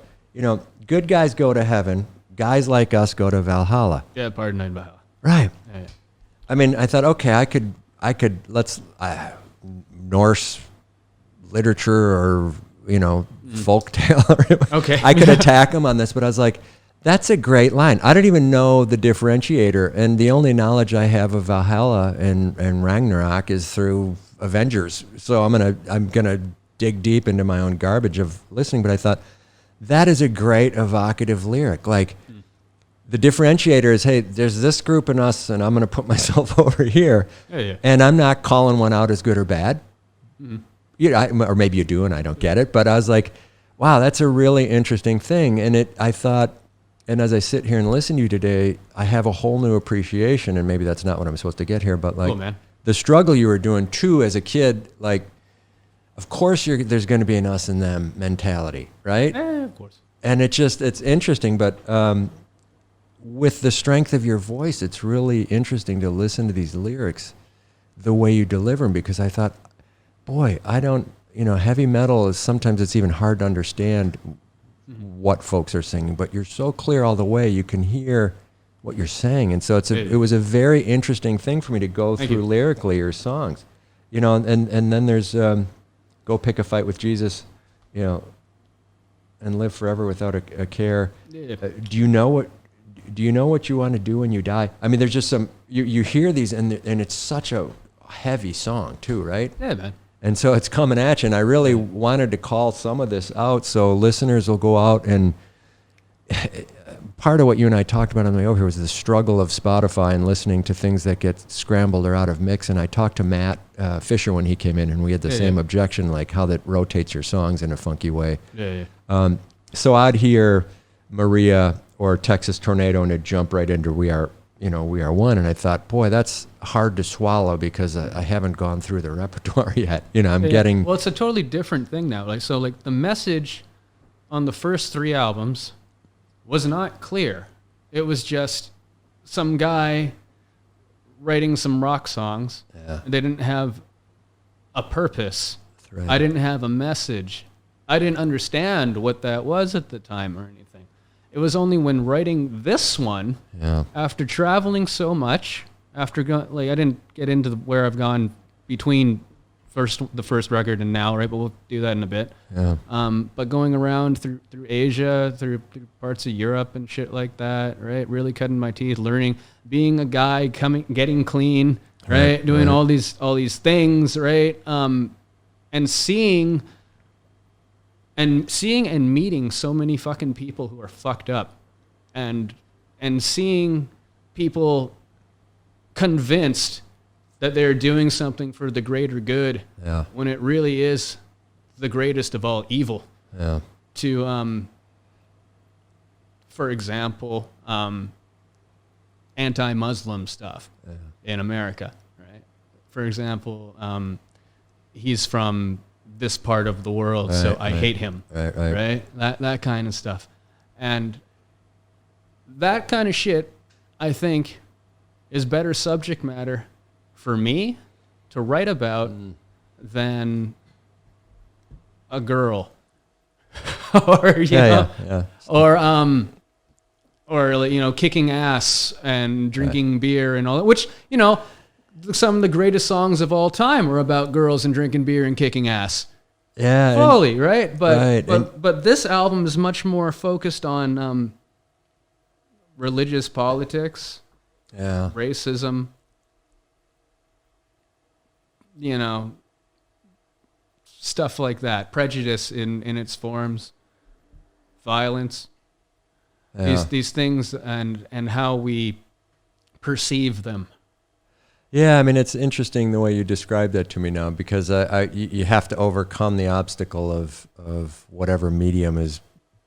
good guys go to heaven, guys like us go to Valhalla. Yeah, Pardon Night Valhalla. Right. Yeah. I mean, I thought, okay, I could Norse literature or folk tale. Okay. I could attack him on this, but I was like, that's a great line. I don't even know the differentiator, and the only knowledge I have of Valhalla and Ragnarok is through Avengers. So I'm gonna dig deep into my own garbage of listening. But I thought that is a great evocative lyric. Like the differentiator is, hey, there's this group and us, and I'm gonna put myself over here, and I'm not calling one out as good or bad. Mm-hmm. Or maybe you do and I don't get it, but I was like, wow, that's a really interesting thing. And I thought and as I sit here and listen to you today, I have a whole new appreciation, and maybe that's not what I'm supposed to get here, but like, Cool, man. the struggle you were doing too as a kid, like, of course there's going to be an us and them mentality, right? Of course. And it's interesting, but with the strength of your voice, it's really interesting to listen to these lyrics, the way you deliver them, because I thought, boy, heavy metal is sometimes it's even hard to understand what folks are singing, but you're so clear all the way, you can hear what you're saying. And so it was a very interesting thing for me to go through lyrically your songs, and then there's Go Pick a Fight with Jesus, and live forever without a care. Do you know what you want to do when you die? I mean, there's just some, you hear these and it's such a heavy song too, right? Yeah, man. And so it's coming at you, and I really wanted to call some of this out so listeners will go out and part of what you and I talked about on the way over here was the struggle of Spotify and listening to things that get scrambled or out of mix. And I talked to Matt Fisher when he came in, and we had the same objection, like how that rotates your songs in a funky way. So I'd hear Maria or Texas Tornado, and it'd jump right into We Are One. And I thought, boy, that's hard to swallow because I haven't gone through the repertoire yet. I'm getting... Well, it's a totally different thing now. Like the message on the first 3 albums was not clear. It was just some guy writing some rock songs. Yeah. They didn't have a purpose. That's right. I didn't have a message. I didn't understand what that was at the time or anything. It was only when writing this one, after traveling so much, I didn't get into where I've gone between the first record and now, right? But we'll do that in a bit. Yeah. But going around through Asia, through parts of Europe and shit like that, right? Really cutting my teeth, learning, being a guy, getting clean, right? Doing all these things, right? And seeing and meeting so many fucking people who are fucked up, and seeing people convinced that they're doing something for the greater good, when it really is the greatest of all evil. Yeah. To, for example, anti-Muslim stuff in America, right? For example, he's from this part of the world, so I hate him, right? That kind of stuff. And that kind of shit, I think, is better subject matter for me to write about than a girl or kicking ass and drinking beer and all that, which some of the greatest songs of all time were about girls and drinking beer and kicking ass. Fully, right? But this album is much more focused on religious politics, racism, stuff like that, prejudice in its forms, violence, these things, and how we perceive them. Yeah, I mean, it's interesting the way you describe that to me now, because you have to overcome the obstacle of whatever medium is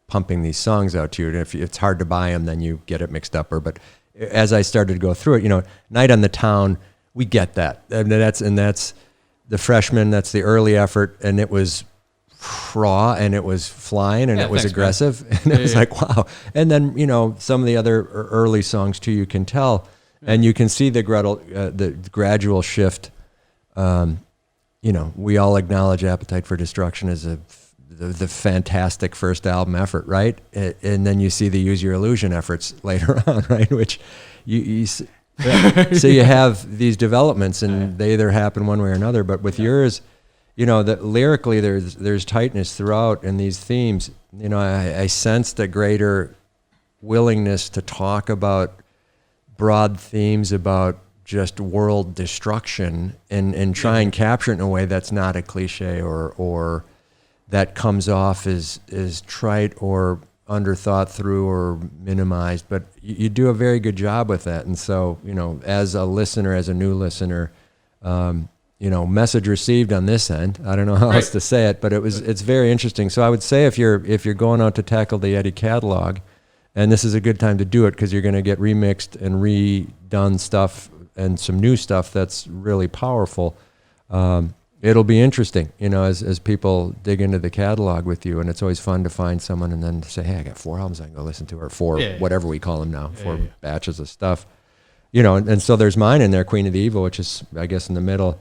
pumping these songs out to you. And if it's hard to buy them, then you get it mixed up. But as I started to go through it, Night on the Town, we get that. And that's the Freshman, that's the early effort, and it was raw, and it was flying, and it was aggressive. Man. And it was like, wow. And then, some of the other early songs too, you can tell. And you can see the gradual shift. We all acknowledge Appetite for Destruction as the fantastic first album effort, right? And then you see the Use Your Illusion efforts later on, right? Which so you have these developments, and they either happen one way or another. But with yours, that lyrically there's tightness throughout, and these themes. I sensed a greater willingness to talk about broad themes about just world destruction and try and capture it in a way that's not a cliche or that comes off as trite or underthought through or minimized. But you do a very good job with that. And so, as a listener, as a new listener, message received on this end. I don't know how else to say it, but it's very interesting. So I would say if you're going out to tackle the Yeti catalog, And this is a good time to do it because you're going to get remixed and redone stuff and some new stuff that's really powerful. It'll be interesting, as people dig into the catalog with you, and it's always fun to find someone and then say, hey, I got 4 albums I can go listen to, or 4, whatever we call them now, 4 batches of stuff. And so there's mine in there, Queen of the Evil, which is, I guess, in the middle,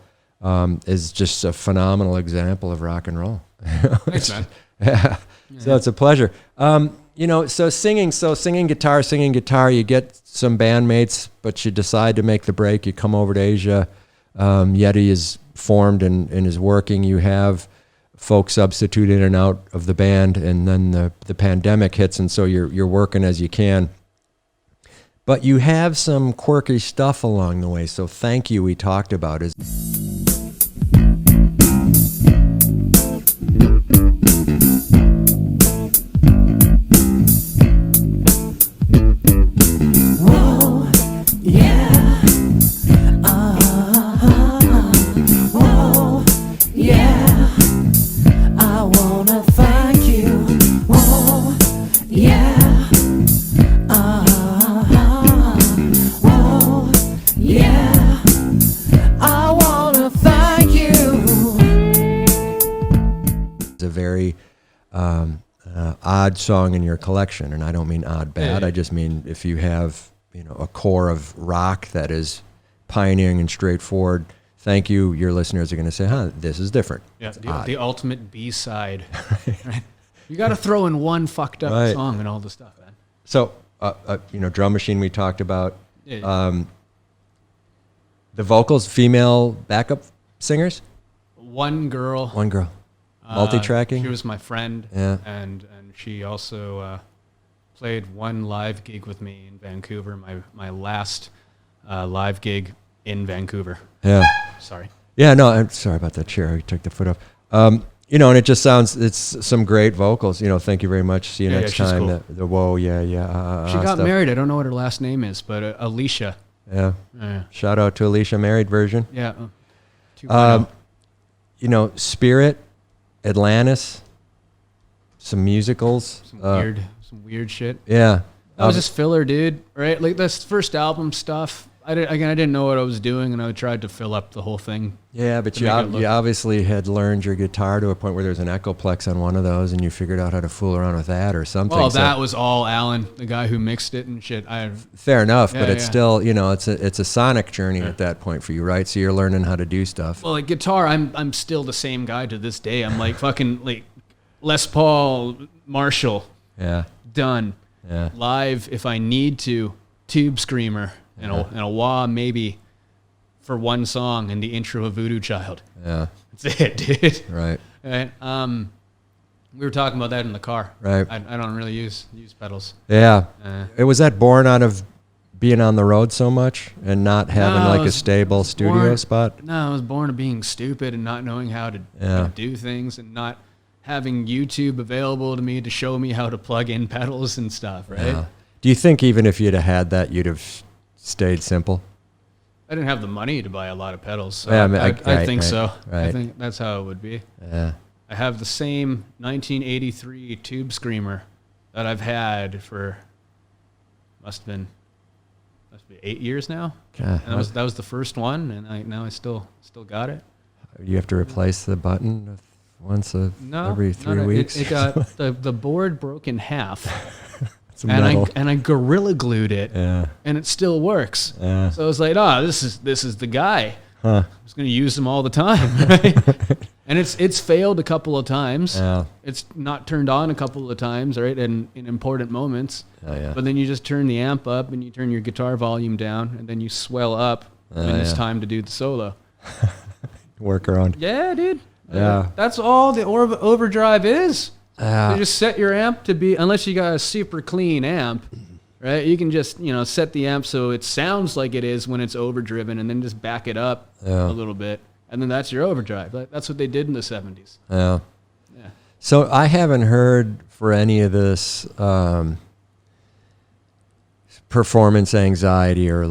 is just a phenomenal example of rock and roll. Thanks, man. Yeah. So it's a pleasure. So singing guitar, you get some bandmates, but you decide to make the break. You come over to Asia. Yeti is formed and is working. You have folks substitute in and out of the band, and then the pandemic hits, and so you're working as you can. But you have some quirky stuff along the way, so Thank You we talked about is... odd song in your collection, and I don't mean odd bad. I just mean if you have a core of rock that is pioneering and straightforward, Thank You, your listeners are going to say, this is different. Yeah, the ultimate B-side. Right? You got to throw in one fucked up song and all the stuff, man. So Drum Machine we talked about. The vocals, female backup singers? One girl. Multi-tracking? She was my friend, and she also played one live gig with me in Vancouver, my last live gig in Vancouver. Yeah. Sorry. Yeah, no, I'm sorry about that chair. I took the foot off. And it just sounds, it's some great vocals. Thank you very much. See you next time. Cool. The whoa, she got stuff. married. I don't know what her last name is, but Alicia. Yeah. Shout out to Alicia, married version. Yeah. Spirit, Atlantis, some musicals. Some weird shit. Yeah. That was just filler, dude. Right? Like this first album stuff. I didn't know what I was doing, and I tried to fill up the whole thing. Yeah, but you obviously had learned your guitar to a point where there's an Echoplex on one of those, and you figured out how to fool around with that or something. Well, that was all Alan, the guy who mixed it and shit. Fair enough, but it's still, it's a sonic journey at that point for you, right? So you're learning how to do stuff. Well, like guitar, I'm still the same guy to this day. I'm like fucking like Les Paul, Marshall. Yeah. Done. Yeah. Live, if I need to, Tube Screamer. And a wah maybe for one song and the intro of Voodoo Child. Yeah. That's it, dude. Right. We were talking about that in the car. Right. I don't really use pedals. Yeah. Was that born out of being on the road so much and not having a stable studio spot? No, I was born of being stupid and not knowing how to do things and not having YouTube available to me to show me how to plug in pedals and stuff, right? Yeah. Do you think even if you'd have had that, you'd have stayed simple? I didn't have the money to buy a lot of pedals, so I think so. Right. I think that's how it would be. Yeah. I have the same 1983 Tube Screamer that I've had for must be 8 years now. God. And that was the first one, and now I still got it. You have to replace the button once every 3 weeks. It got the board broke in half. And I Gorilla Glued it, and it still works. Yeah. So I was like, this is the guy. Huh. I was going to use them all the time, right? And it's failed a couple of times. Yeah. It's not turned on a couple of times, right? And in important moments. Oh, yeah. But then you just turn the amp up and you turn your guitar volume down, and then you swell up when it's time to do the solo. Workaround. Yeah, dude. Yeah. That's all the overdrive is. Yeah. You just set your amp to be, unless you got a super clean amp, right? You can just, set the amp so it sounds like it is when it's overdriven, and then just back it up a little bit. And then that's your overdrive. That's what they did in the 70s. Yeah. Yeah. So I haven't heard for any of this performance anxiety or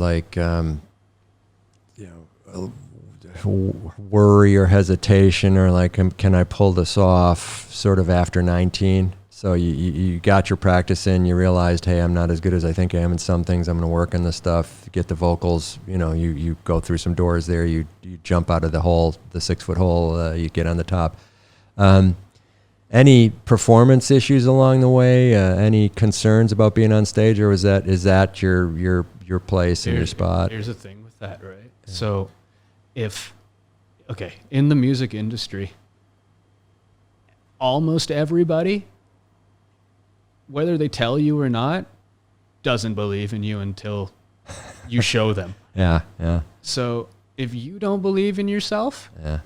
worry or hesitation or can I pull this off sort of after 19? So you got your practice in, you realized, hey, I'm not as good as I think I am in some things. I'm going to work on this stuff, get the vocals, you go through some doors there, you jump out of the hole, the 6-foot hole, you get on the top. Any performance issues along the way? Any concerns about being on stage, or is that your place and your spot? Here's the thing with that, right? Yeah. So in the music industry, almost everybody, whether they tell you or not, doesn't believe in you until you show them. Yeah. So if you don't believe in yourself, yeah,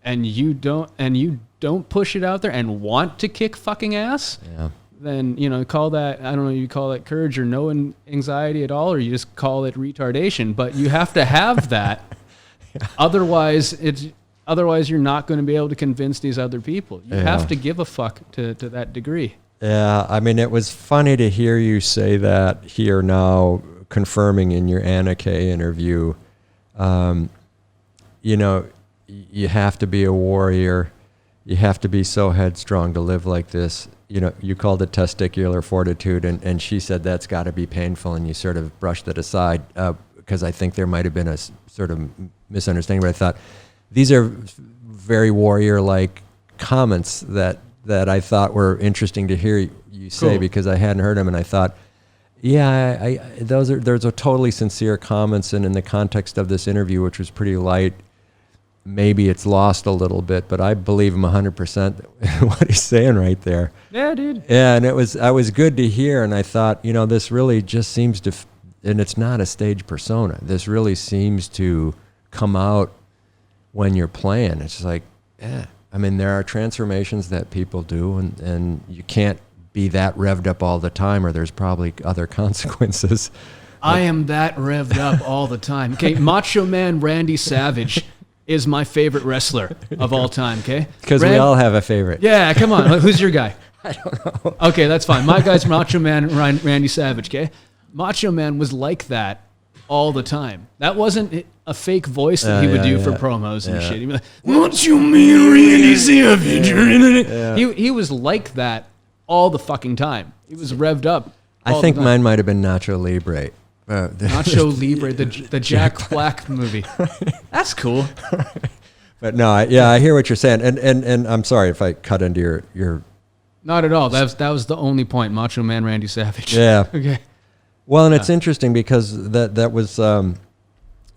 and you don't push it out there and want to kick fucking ass, yeah, then call that, I don't know, you call that courage or no anxiety at all, or you just call it retardation. But you have to have that. Yeah. Otherwise you're not going to be able to convince these other people. You have to give a fuck to that degree. Yeah, I mean, it was funny to hear you say that here now, confirming in your Anna Kay interview. You have to be a warrior. You have to be so headstrong to live like this. You called it testicular fortitude, and she said that's got to be painful, and you sort of brushed it aside because I think there might have been a sort of misunderstanding, but I thought these are very warrior-like comments that I thought were interesting to hear you say, because I hadn't heard them, and I thought, those are totally sincere comments, and in the context of this interview, which was pretty light, maybe it's lost a little bit, but I believe him 100% what he's saying right there. Yeah, dude. Yeah, and I was good to hear, and I thought, this really just seems to, and it's not a stage persona. This really seems to come out when you're playing. It's like, I mean, there are transformations that people do, and you can't be that revved up all the time, or there's probably other consequences. I am that revved up all the time. Okay, Macho Man Randy Savage is my favorite wrestler of all time, okay? Because we all have a favorite. Yeah, come on. Who's your guy? I don't know. Okay, that's fine. My guy's Macho Man Randy Savage, okay? Macho Man was like that all the time. That wasn't a fake voice that he would do for promos and shit. He'd be like, Macho Man Randy Savage. He was like that all the fucking time. He was revved up. I think mine might have been Nacho Libre. Nacho Libre, the Jack Black movie. That's cool. But no, I hear what you're saying, and I'm sorry if I cut into your. Not at all. That was the only point. Macho Man Randy Savage. Yeah. Okay. Well, and it's interesting because that was,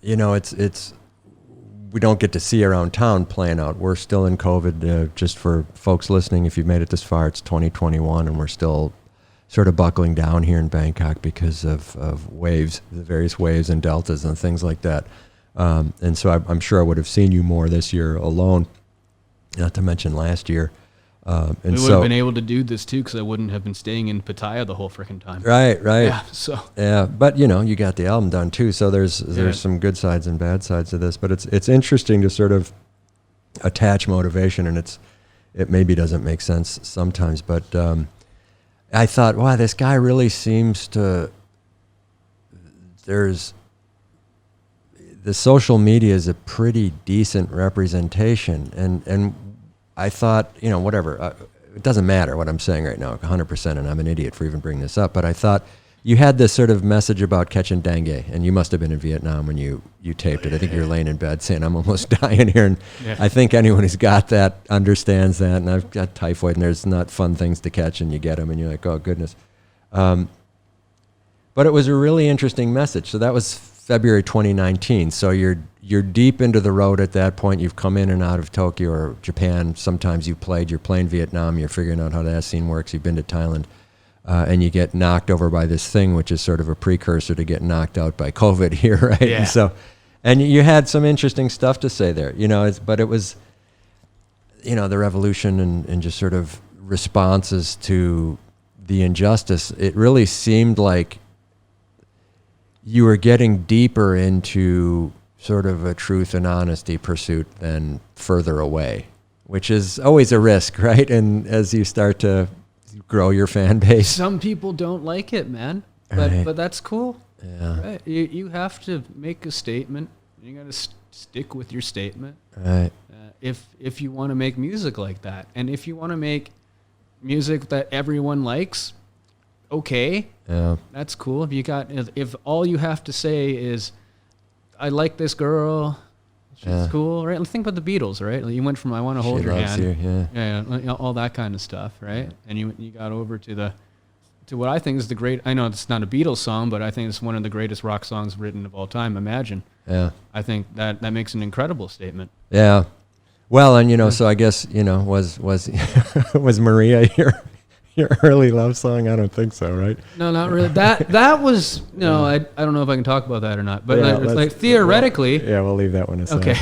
it's we don't get to see around town playing out. We're still in COVID. Just for folks listening, if you've made it this far, it's 2021, and we're still sort of buckling down here in Bangkok because of waves, the various waves and deltas and things like that. And so I'm sure I would have seen you more this year alone, not to mention last year. And we would have been able to do this too, because I wouldn't have been staying in Pattaya the whole freaking time. Right. Yeah. But you got the album done too, so there's some good sides and bad sides to this. But it's interesting to sort of attach motivation, and it maybe doesn't make sense sometimes. But I thought, wow, this guy really seems to. The social media is a pretty decent representation, and I thought, whatever, it doesn't matter what I'm saying right now, 100%, and I'm an idiot for even bringing this up, but I thought you had this sort of message about catching dengue, and you must have been in Vietnam when you taped it. I think you were laying in bed saying, I'm almost dying here, and I think anyone who's got that understands that, and I've got typhoid, and there's not fun things to catch, and you get them, and you're like, oh, goodness. But it was a really interesting message. So that was February 2019. So you're deep into the road at that point. You've come in and out of Tokyo or Japan. Sometimes you're playing Vietnam. You're figuring out how that scene works. You've been to Thailand, and you get knocked over by this thing, which is sort of a precursor to getting knocked out by COVID here, right? Yeah. And you had some interesting stuff to say there, but it was, the revolution and just sort of responses to the injustice. It really seemed like you were getting deeper into sort of a truth and honesty pursuit than further away, which is always a risk, right? And as you start to grow your fan base. Some people don't like it, man. But that's cool. Yeah. Right? You have to make a statement. You got to stick with your statement. Right. If you want to make music like that, and if you want to make music that everyone likes, okay, that's cool. If all you have to say is, I like this girl, she's cool, right? Think about the Beatles, right? You went from I want to hold your hand, all that kind of stuff, right? And you got over to what I think is the great. I know it's not a Beatles song, but I think it's one of the greatest rock songs written of all time. Imagine. Yeah. I think that makes an incredible statement. Yeah. Well, and so I guess was was Maria your early love song? I don't think so, right? No, not really. That was I don't know if I can talk about that or not. But theoretically, we'll leave that one aside. Okay.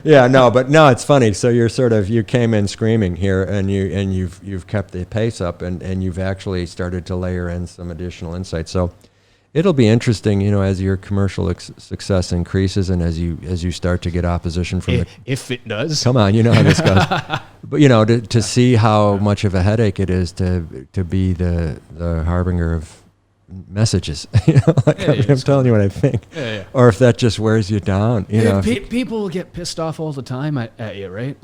No, it's funny. So you came in screaming here, and you've kept the pace up, and you've actually started to layer in some additional insight. So it'll be interesting, as your commercial success increases, and as you start to get opposition from if it does. Come on, you know how this goes. But to see how much of a headache it is to be the harbinger of messages. I'm telling you what I think. Or if that just wears you down. People get pissed off all the time at you, right?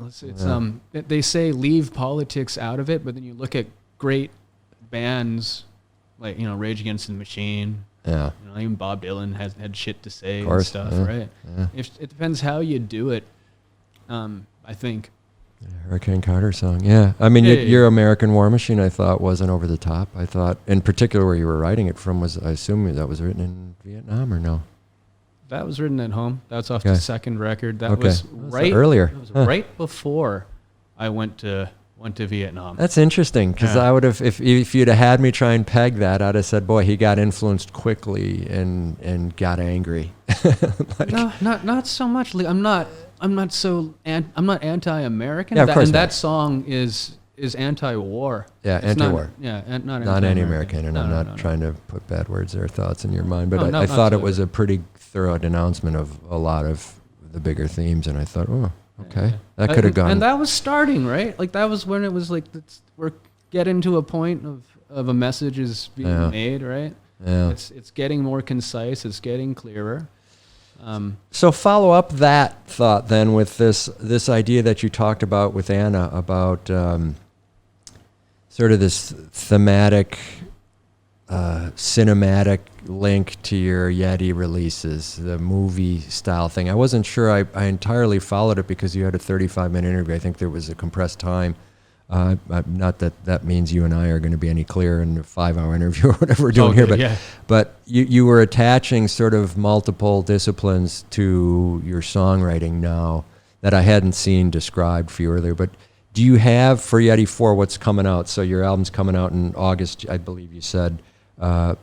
They say leave politics out of it, but then you look at great bands like Rage Against the Machine. Yeah. Even Bob Dylan had shit to say and stuff, right? Yeah. It depends how you do it. I think. Hurricane Carter song, yeah. I mean, your American War Machine, I thought, wasn't over the top. I thought, in particular, where you were writing it from I assume that was written in Vietnam, or no? That was written at home. That's off the second record. That was earlier. That was right before I went to Vietnam. That's interesting, because I would have, if you'd have had me try and peg that, I'd have said, boy, he got influenced quickly and got angry. No, not so much. I'm not anti-American. Yeah, of course and not. That song is anti-war. Yeah, it's anti-war. Not anti-American, and I'm not trying to put bad words or thoughts in your mind, but I thought it was a pretty thorough denouncement of a lot of the bigger themes, and I thought, okay, that could have gone. And that was starting, right? That was when it was we're getting to a point of a message is being made, right? Yeah. It's getting more concise. It's getting clearer. So follow up that thought then with this idea that you talked about with Anna about sort of this thematic, cinematic link to your Yeti releases, the movie style thing. I wasn't sure I entirely followed it because you had a 35-minute interview. I think there was a compressed time. Not that means you and I are going to be any clearer in a 5-hour interview or whatever we're doing here, but you were attaching sort of multiple disciplines to your songwriting now that I hadn't seen described for you earlier. But do you have for Yeti 4 what's coming out? So your album's coming out in August, I believe you said.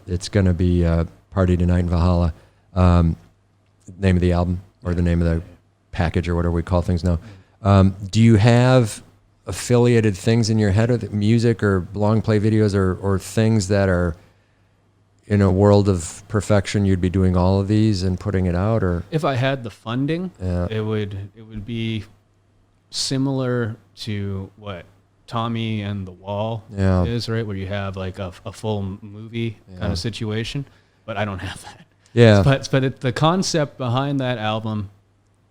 It's going to be Party Tonight in Valhalla. Name of the album or the name of the package or whatever we call things now. Do you have affiliated things in your head, or music or long play videos or things that are in a world of perfection you'd be doing all of these and putting it out? Or if I had the funding, it would be similar to what Tommy and the Wall is, right, where you have a full movie kind of situation, but I don't have that. But the concept behind that album,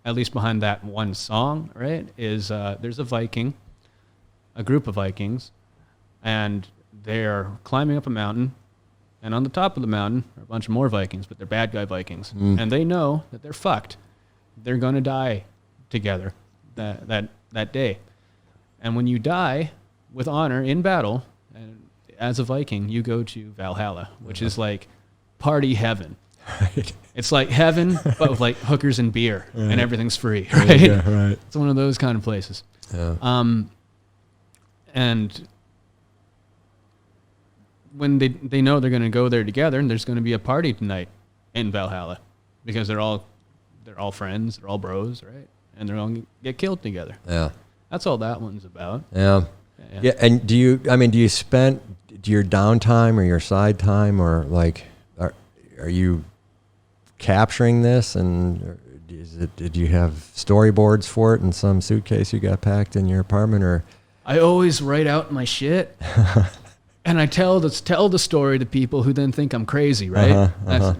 at least behind that one song, right, is there's a group of Vikings, and they're climbing up a mountain, and on the top of the mountain are a bunch of more Vikings, but they're bad guy Vikings. And they know that they're fucked. They're going to die together that day. And when you die with honor in battle, and as a Viking, you go to Valhalla, which is like party heaven. Right. It's like heaven, but with hookers and beer, and everything's free, right? Yeah, right. It's one of those kind of places. Yeah. And when they know they're going to go there together, and there's going to be a party tonight in Valhalla, because they're all friends, they're all bros, right? And they're all going to get killed together. Yeah, that's all that one's about. Yeah. And do you spend your downtime or your side time, or are you capturing this, and did you have storyboards for it in some suitcase you got packed in your apartment, or? I always write out my shit, and I tell the story to people who then think I'm crazy, right? That's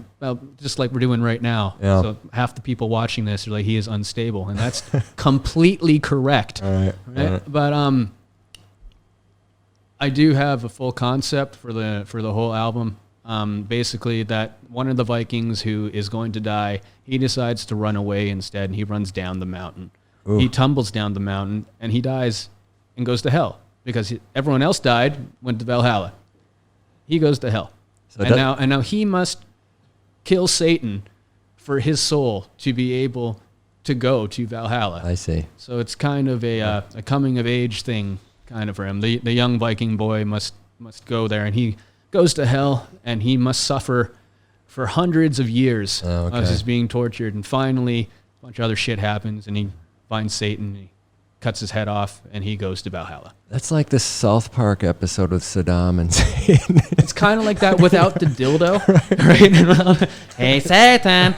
just like we're doing right now. Yeah. So half the people watching this are like, he is unstable, and that's completely correct. Right. But I do have a full concept for the whole album. Basically, that one of the Vikings who is going to die, he decides to run away instead, and he runs down the mountain. Ooh. He tumbles down the mountain, and he dies and goes to hell because everyone else died, went to Valhalla. He goes to hell, so and now he must kill Satan for his soul to be able to go to Valhalla. I see. So it's kind of a coming of age thing, kind of for him. The young Viking boy must go there, and he goes to hell, and he must suffer for hundreds of years of just being tortured. And finally, a bunch of other shit happens, and he finds Satan, and he cuts his head off, and he goes to Valhalla. That's like the South Park episode with Saddam and Satan. It's kind of like that without the dildo. Right? Hey, Satan!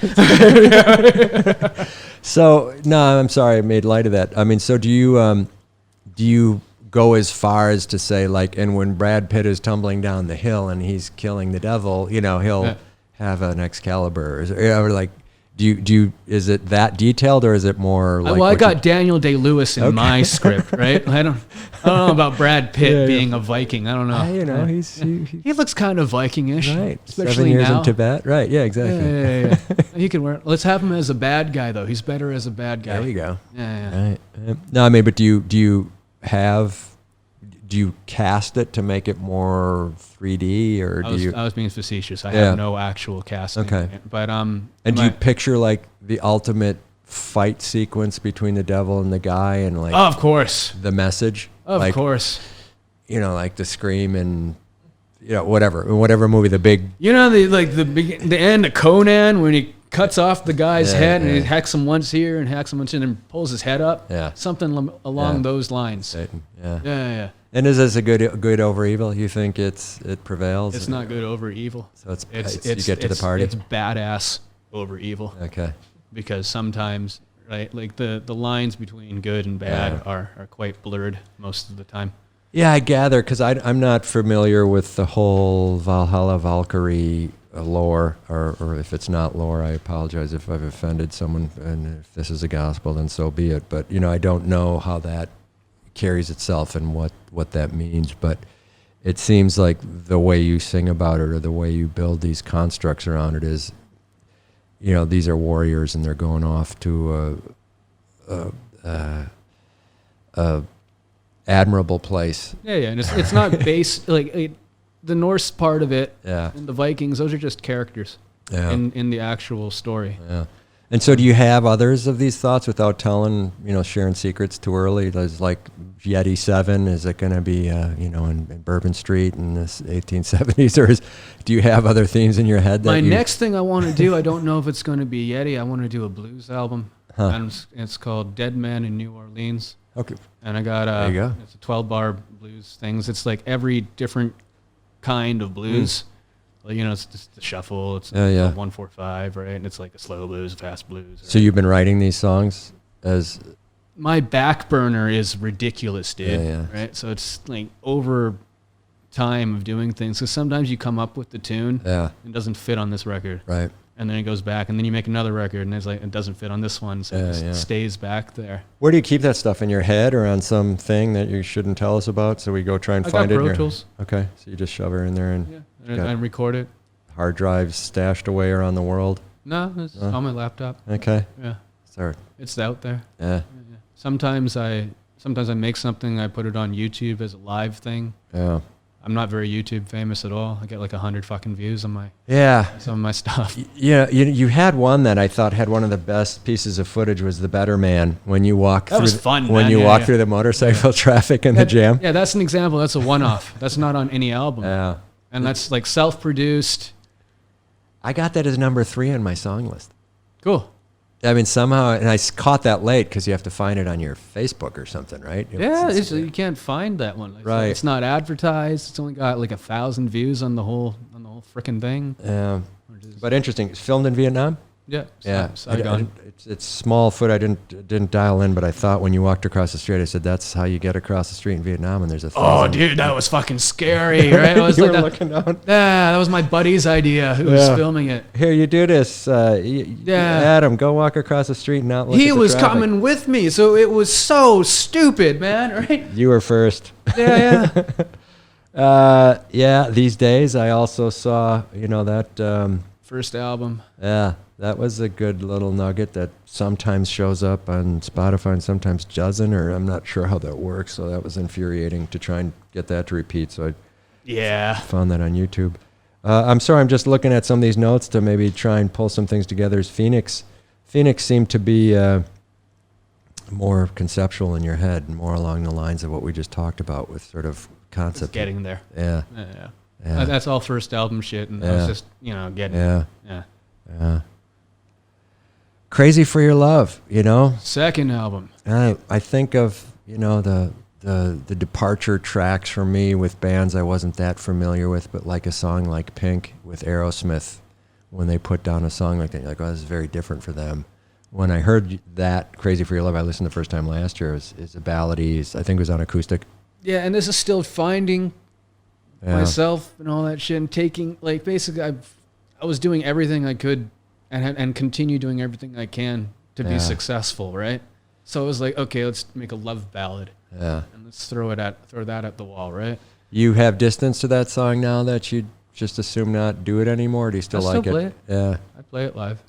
So, no, I'm sorry, I made light of that. I mean, so do you go as far as to say, like, and when Brad Pitt is tumbling down the hill and he's killing the devil, he'll have an Excalibur, or like, is it that detailed, or is it more like? Well, I got Daniel Day-Lewis in my script, right? I don't know about Brad Pitt being a Viking. I don't know. He looks kind of Viking-ish, right? Especially 7 years now. in Tibet, right? Yeah, exactly. Yeah. He can wear. Let's have him as a bad guy, though. He's better as a bad guy. There you go. Yeah. Right. No, I mean, but do you cast it to make it more 3D, or I was being facetious. I have no actual casting. Okay. But and do you picture like the ultimate fight sequence between the devil and the guy, and like of course the message? Of course. Like the scream and whatever movie, the big the end of Conan when he cuts off the guy's head and he hacks him once here and hacks him once and then pulls his head up. Yeah. Something along those lines. Satan. Yeah. And is this a good over evil? You think it prevails? It's not good over evil. So it's you get to the party. It's badass over evil. Okay. Because sometimes, right, like the lines between good and bad are quite blurred most of the time. Yeah, I gather, because I'm not familiar with the whole Valhalla Valkyrie lore, or if it's not lore, I apologize if I've offended someone, and if this is a gospel, then so be it. But I don't know how that carries itself and what that means, but it seems like the way you sing about it, or the way you build these constructs around it, is these are warriors and they're going off to a admirable place. And it's not based like the Norse part of it, and the Vikings, those are just characters in the actual story. Yeah. And so do you have others of these thoughts without telling, sharing secrets too early? There's like Yeti 7, is it going to be, in Bourbon Street in the 1870s? Or do you have other themes in your head? My next thing I want to do, I don't know if it's going to be Yeti. I want to do a blues album. And it's called Dead Man in New Orleans. Okay. And I got it's a 12-bar blues things. It's like every different kind of blues. Well, it's just the shuffle. It's a 1-4-5, right? And it's like a slow blues, a fast blues. Right? So you've been writing these songs as... My back burner is ridiculous, dude. Right? So it's like over time of doing things. So sometimes you come up with the tune and it doesn't fit on this record. Right. And then it goes back, and then you make another record, and it's like, it doesn't fit on this one, so it stays back there. Where do you keep that stuff, in your head or on some thing that you shouldn't tell us about, so we go try and find it? Pro Tools. Okay, so you just shove her in there and and record it. Hard drives stashed away around the world? No, it's on my laptop. Okay. Yeah. Sorry. It's out there. Yeah. Sometimes I make something, I put it on YouTube as a live thing. Yeah. I'm not very YouTube famous at all. I get like 100 fucking views on some of my stuff. Yeah, you had one that I thought had one of the best pieces of footage, was the Better Man, when you walk through. That was fun, when man. you walk through the motorcycle traffic in the jam. Yeah, that's an example. That's a one-off. That's not on any album. Yeah, and that's like self-produced. I got that as number 3 on my song list. Cool. I mean, somehow, and I caught that late because you have to find it on your Facebook or something, right? You can't find that one. Right. It's not advertised. It's only got like 1,000 views on the whole freaking thing. Yeah. But interesting. It's filmed in Vietnam? Yeah. Yeah. Saigon. It's small foot. I didn't dial in, but I thought when you walked across the street, I said, that's how you get across the street in Vietnam, and there's 1,000. Oh, dude, that was fucking scary, right? I was you like were looking down. Yeah, that was my buddy's idea who was filming it. Here, you do this. Adam, go walk across the street and not look at the He was traffic. coming with me, so it was so stupid, man, right? You were first. Yeah. Yeah, these days I also saw, that, First album. yeah, that was a good little nugget that sometimes shows up on Spotify and sometimes doesn't, or I'm not sure how that works. So that was infuriating to try and get that to repeat. So I found that on YouTube. I'm sorry, I'm just looking at some of these notes to maybe try and pull some things together. Is Phoenix seemed to be more conceptual in your head and more along the lines of what we just talked about with sort of concept. It's getting there. Yeah. Yeah. That's all first album shit, and I was just, getting Yeah. Yeah. Yeah. Crazy for Your Love, Second album. I think of, the departure tracks for me with bands I wasn't that familiar with, but like a song like Pink with Aerosmith, when they put down a song like that, you're like, oh, this is very different for them. When I heard that Crazy for Your Love, I listened the first time last year, is a ballady. I think it was on acoustic. Yeah, and this is still finding myself and all that shit, and taking, like, basically I was doing everything I could and continue doing everything I can to be successful, right? So it was like, okay, let's make a love ballad. Yeah. And let's throw that at the wall, right? You have distance to that song now that you just assume not do it anymore? Or do you still like play it? Yeah. I play it live.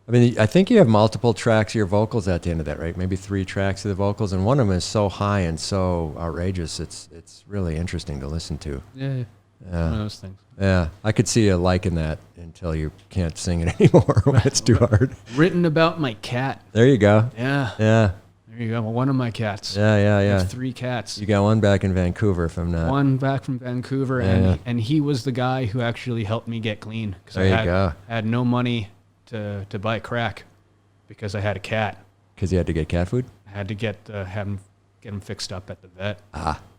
I mean, I think you have multiple tracks of your vocals at the end of that, right? Maybe 3 tracks of the vocals, and one of them is so high and so outrageous. It's really interesting to listen to. Yeah. One of those things. Yeah, I could see you liking that until you can't sing it anymore when it's too hard. Written about my cat. There you go. Yeah. Yeah. There you go. Well, one of my cats. Yeah. I have 3 cats. You got one back in Vancouver, if I'm not. One back from Vancouver, and he was the guy who actually helped me get clean. There you go. I had no money to buy crack because I had a cat. Because you had to get cat food? I had to get him fixed up at the vet.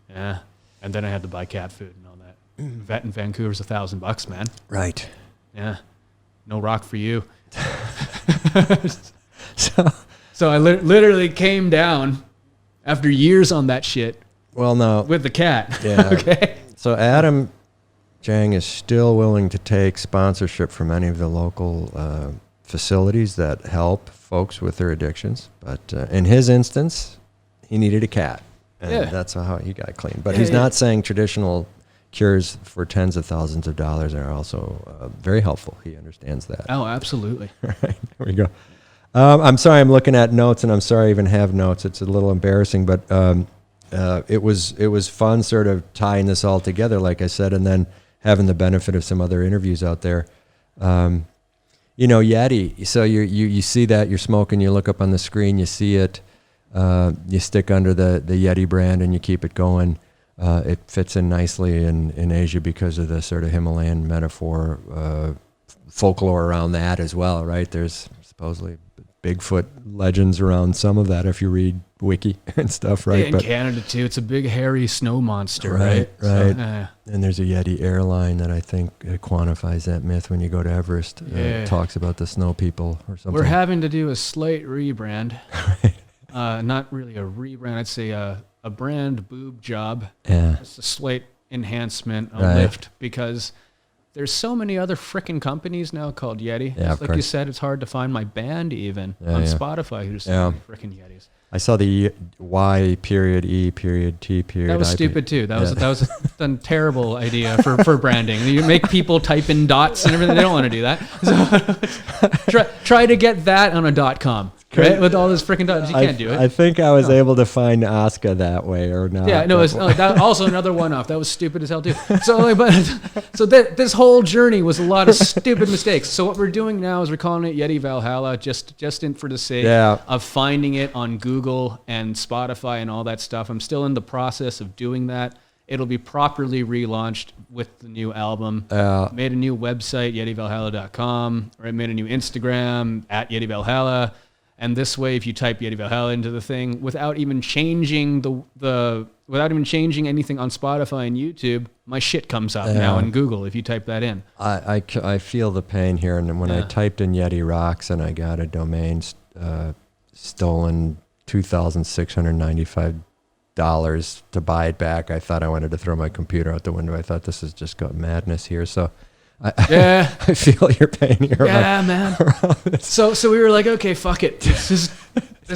Yeah. And then I had to buy cat food and all that. Vet in Vancouver's $1,000, man. Right. Yeah. No rock for you. So I literally came down after years on that shit. Well, no. With the cat. Yeah. Okay. So Adam Jang is still willing to take sponsorship from any of the local facilities that help folks with their addictions. But in his instance, he needed a cat. And that's how he got clean. But he's not saying traditional cures for tens of thousands of dollars are also very helpful. He understands that. Oh, absolutely. Right. There we go. I'm sorry, I'm looking at notes, and I'm sorry I even have notes. It's a little embarrassing, but it was fun sort of tying this all together, like I said, and then having the benefit of some other interviews out there. Yeti, so you see that, you're smoking, you look up on the screen, you see it, you stick under the Yeti brand and you keep it going. It fits in nicely in Asia because of the sort of Himalayan metaphor, folklore around that as well, right? There's supposedly Bigfoot legends around some of that if you read Wiki and stuff, right? Yeah, in Canada too, it's a big hairy snow monster, right? Right. So, and there's a Yeti airline that I think quantifies that myth when you go to Everest. Talks about the snow people or something. We're having to do a slight rebrand. Not really a rebrand. I'd say a brand boob job. Yeah. It's a slight enhancement, a lift, because there's so many other frickin' companies now called Yeti. Yeah, like you said, it's hard to find my band even on Spotify who's so many frickin' Yetis. I saw the Y period E period T period. That was stupid too. That was a terrible idea for branding. You make people type in dots and everything. They don't want to do that. So try to get that on a .com. Right? With all those freaking dots, you can't do it. I think I was able to find Asoke that way, or not. Yeah, no, it's that also another one-off. That was stupid as hell too. So this whole journey was a lot of stupid mistakes. So what we're doing now is we're calling it Yeti Valhalla, just for the sake of finding it on Google and Spotify and all that stuff. I'm still in the process of doing that. It'll be properly relaunched with the new album. Made a new website, YetiValhalla.com, or I made a new Instagram at Yeti Valhalla. And this way, if you type Yeti Valhalla into the thing, without even changing without even changing anything on Spotify and YouTube, my shit comes up now in Google if you type that in. I feel the pain here, and when I typed in Yeti Rocks and I got a domain stolen $2,695 to buy it back, I thought I wanted to throw my computer out the window. I thought this has just got madness here. So I feel your pain here. Yeah, man. So we were like, okay, fuck it. There's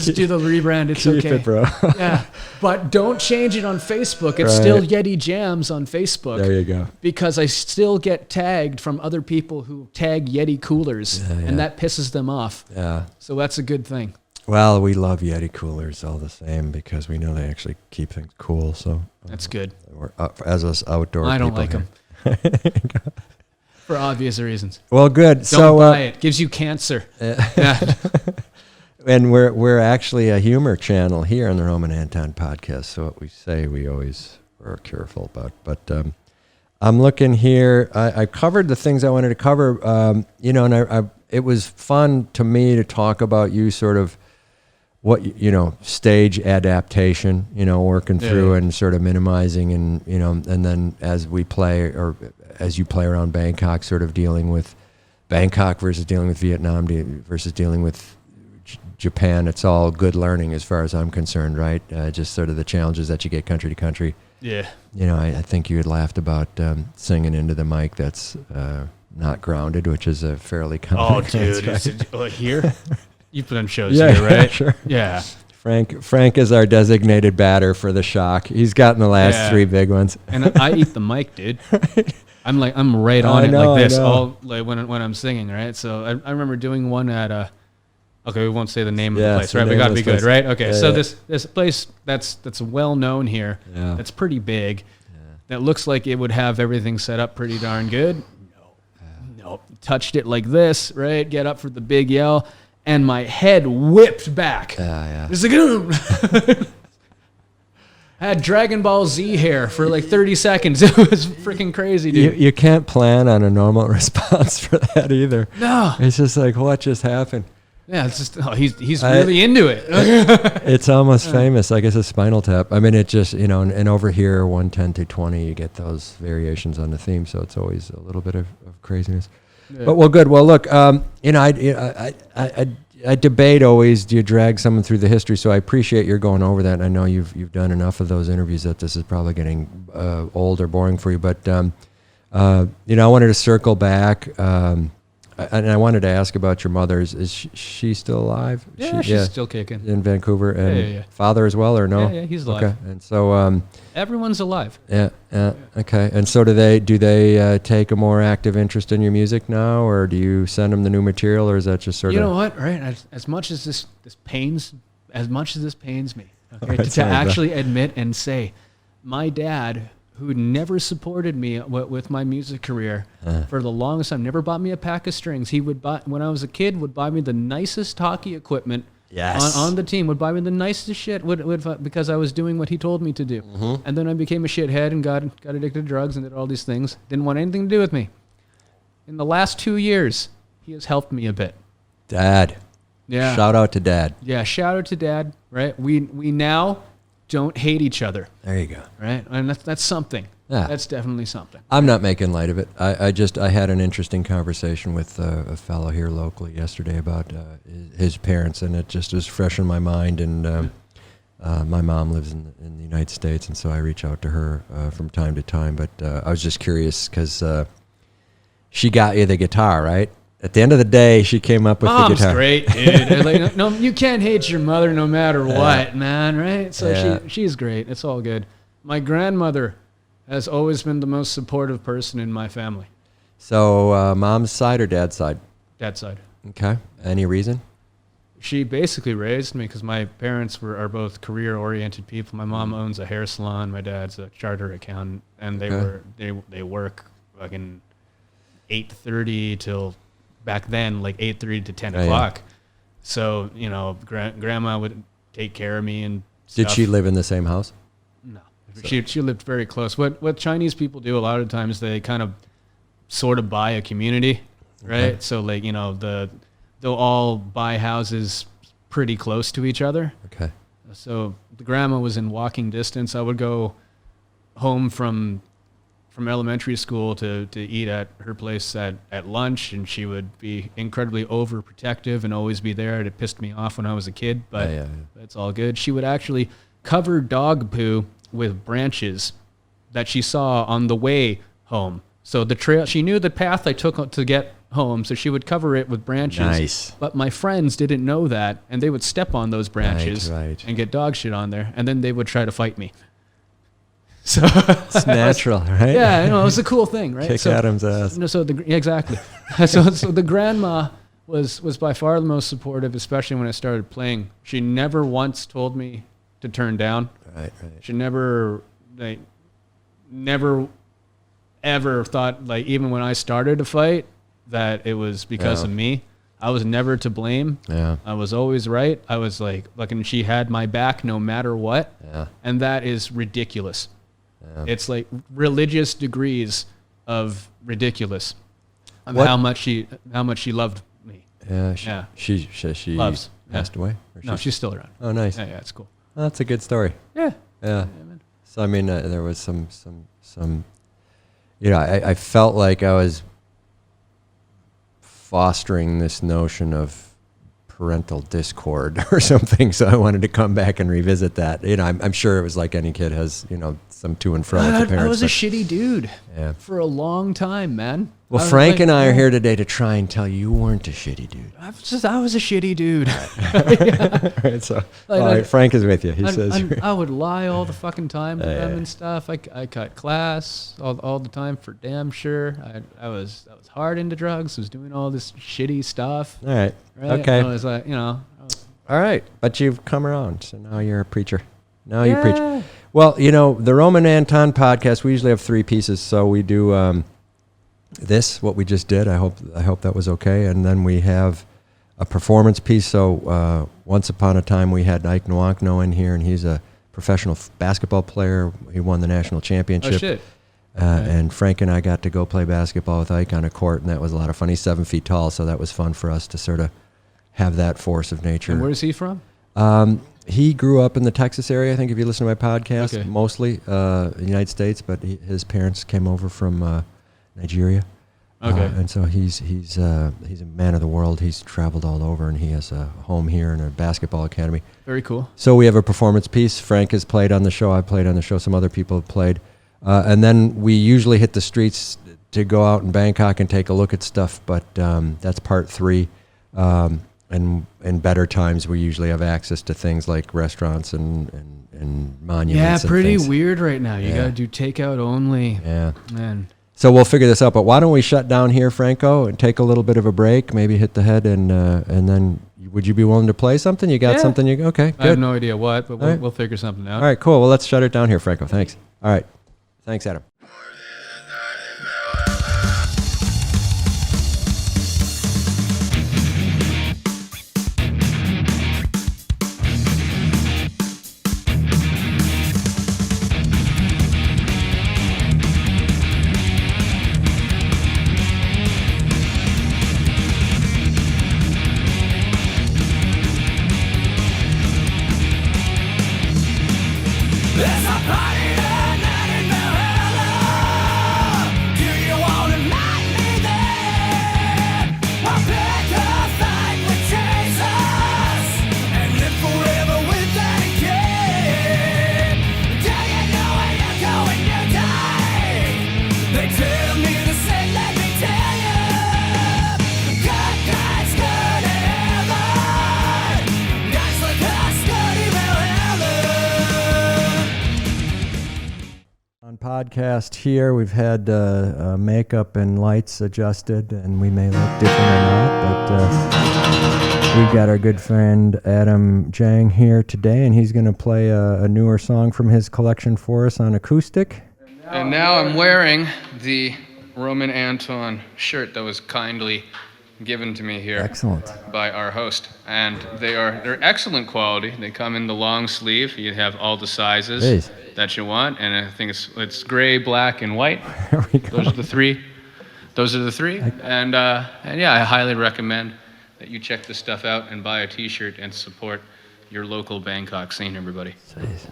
Just do the rebrand. It's Keep okay. it, bro. Yeah. But don't change it on Facebook. It's still Yeti Jams on Facebook. There you go. Because I still get tagged from other people who tag Yeti coolers, and that pisses them off. Yeah. So that's a good thing. Well, we love Yeti coolers all the same because we know they actually keep things cool. So That's good. we're as us outdoor I don't people like here. them. For obvious reasons. Well, good. Don't buy it. Gives you cancer. Yeah. And we're actually a humor channel here on the Roman Anton Podcast. So what we say, we always are careful about. But I'm looking here. I covered the things I wanted to cover. And it was fun to me to talk about you sort of what, stage adaptation, working through and sort of minimizing and, and then as we play or as you play around Bangkok, sort of dealing with Bangkok versus dealing with Vietnam versus dealing with Japan. It's all good learning as far as I'm concerned, right? Just sort of the challenges that you get country to country. Yeah. I think you had laughed about singing into the mic that's not grounded, which is a fairly common dude. Is it, here? You've been on shows yeah, here, right? Sure. Yeah. Frank is our designated batter for the shock. He's gotten the last 3 big ones. And I eat the mic, dude. I'm right on it like this all like when I'm singing, right? So I remember doing one at okay, we won't say the name of the place, right? We gotta be good, right? Okay, so this place that's well known here, that's pretty big, that looks like it would have everything set up pretty darn good. No, touched it like this, right? Get up for the big yell, and my head whipped back. It's like, I had Dragon Ball Z hair for like 30 seconds. It was freaking crazy, dude. You can't plan on a normal response for that either. No. It's just like, what just happened? Yeah, it's just, he's really into it. It's almost famous. I guess a spinal tap. I mean, it just, and over here, 110 through 20, you get those variations on the theme. So it's always a little bit of craziness. Yeah. But, well, good. Well, look, I debate always, do you drag someone through the history? So I appreciate your going over that. And I know you've done enough of those interviews that this is probably getting old or boring for you. But, I wanted to circle back. And I wanted to ask about your mother. Is she still alive? Yeah, she's still kicking. In Vancouver. And father as well, or no? Yeah, he's alive. Okay. And so... everyone's alive. Yeah, okay. And so do they take a more active interest in your music now, or do you send them the new material, or is that just sort of... You know what, right? As much as this pains me, okay, right, to actually admit and say, my dad... who never supported me with my music career for the longest time, never bought me a pack of strings. He would buy, when I was a kid, would buy me the nicest hockey equipment on the team, would buy me the nicest shit because I was doing what he told me to do. Mm-hmm. And then I became a shithead and got addicted to drugs and did all these things. Didn't want anything to do with me. In the last 2 years, he has helped me a bit. Dad. Yeah. Shout out to Dad. Yeah, shout out to Dad, right? We now... don't hate each other. There you go. Right? And that's something. Yeah. That's definitely something. I'm not making light of it. I had an interesting conversation with a fellow here locally yesterday about his parents, and it just is fresh in my mind. And my mom lives in the United States, and so I reach out to her from time to time. But I was just curious because she got you the guitar, right? At the end of the day, she came up with the guitar. Mom's great, dude. Like, no, you can't hate your mother no matter what, man, right? So she's great. It's all good. My grandmother has always been the most supportive person in my family. So mom's side or dad's side? Dad's side. Okay. Any reason? She basically raised me because my parents are both career-oriented people. My mom owns a hair salon. My dad's a charter accountant, and they work fucking 8:30 till... back then, like 8:30 to 10 o'clock. Yeah. So, grandma would take care of me and stuff. Did she live in the same house? No. So. She lived very close. What Chinese people do a lot of times, they kind of sort of buy a community, right? Okay. So, like, they'll all buy houses pretty close to each other. Okay. So the grandma was in walking distance. I would go home from elementary school to eat at her place at lunch, and she would be incredibly overprotective and always be there. It pissed me off when I was a kid, but it's all good. She would actually cover dog poo with branches that she saw on the way home. So the trail, she knew the path I took to get home, so she would cover it with branches. Nice. But my friends didn't know that, and they would step on those branches Right. and get dog shit on there, and then they would try to fight me. So It's natural, right? yeah, it was a cool thing, right? Kick Adam's ass. Exactly. so the grandma was by far the most supportive, especially when I started playing. She never once told me to turn down. Right. She never ever thought, like, even when I started to fight, that it was because of me. I was never to blame. Yeah. I was always right. I was like, and she had my back no matter what. Yeah. And that is ridiculous. Yeah. It's like religious degrees of ridiculous of how much she loved me. Yeah. She Loves. passed away? Or No, she's still around. Oh, nice. Yeah, it's cool. Well, that's a good story. Yeah. Yeah. Man. So, I mean, there was some, I felt like I was fostering this notion of parental discord or something. So I wanted to come back and revisit that. I'm sure it was like any kid has, some to and fro with the parents. I was a shitty dude for a long time, man. Well, Frank and I are here today to try and tell you weren't a shitty dude. I was a shitty dude. Right, so, all right, Frank is with you. He says I would lie all the fucking time with them and stuff. I cut class all the time for damn sure. I was hard into drugs. Was doing all this shitty stuff. All right. Right? Okay. I was like, all right, but you've come around, so now you're a preacher. Now you preach. Well, the Roman Anton podcast. We usually have 3 pieces, so we do. This, what we just did, I hope that was okay. And then we have a performance piece. So once upon a time, we had Ike Nwankno in here, and he's a professional basketball player. He won the national championship. Oh, shit. And Frank and I got to go play basketball with Ike on a court, and that was a lot of fun. He's 7 feet tall, so that was fun for us to sort of have that force of nature. And where is he from? He grew up in the Texas area, I think, if you listen to my podcast, Okay. mostly in the United States, but his parents came over from Nigeria. Okay. And so he's a man of the world. He's traveled all over, and he has a home here and a basketball academy. Very cool. So we have a performance piece. Frank has played on the show. I played on the show. Some other people have played. And then we usually hit the streets to go out in Bangkok and take a look at stuff, but that's part 3. And in better times, we usually have access to things like restaurants and monuments. Yeah, and pretty things. weird right now. You Yeah. got to do takeout only. Yeah. Man. So we'll figure this out. But why don't we shut down here, Franco, and take a little bit of a break? Maybe hit the head, and then would you be willing to play something? You got something? Okay, good. I have no idea what, but right. we'll figure something out. All right, cool. Well, let's shut it down here, Franco. Thanks. All right. Thanks, Adam. There's a party tonight in Valhalla. Do you wanna meet me there? I'll pick a fight with Jesus and live forever with that kid. Do you know where you're going to die? They tell me to say, let me tell you, good guys go to heaven. Guys like us go to Valhalla. On podcast here, we've had makeup and lights adjusted, and we may look different or not, but we've got our good friend Adam Jang here today, and he's going to play a newer song from his collection for us on acoustic. And now I'm wearing the Roman Anton shirt that was kindly given to me here Excellent. by our host. And they're excellent quality. They come in the long sleeve. You have all the sizes Jeez. that you want. And I think it's gray, black, and white. There we go. Those are the three. And yeah, I highly recommend that you check this stuff out and buy a t-shirt and support your local Bangkok scene, everybody. Jeez.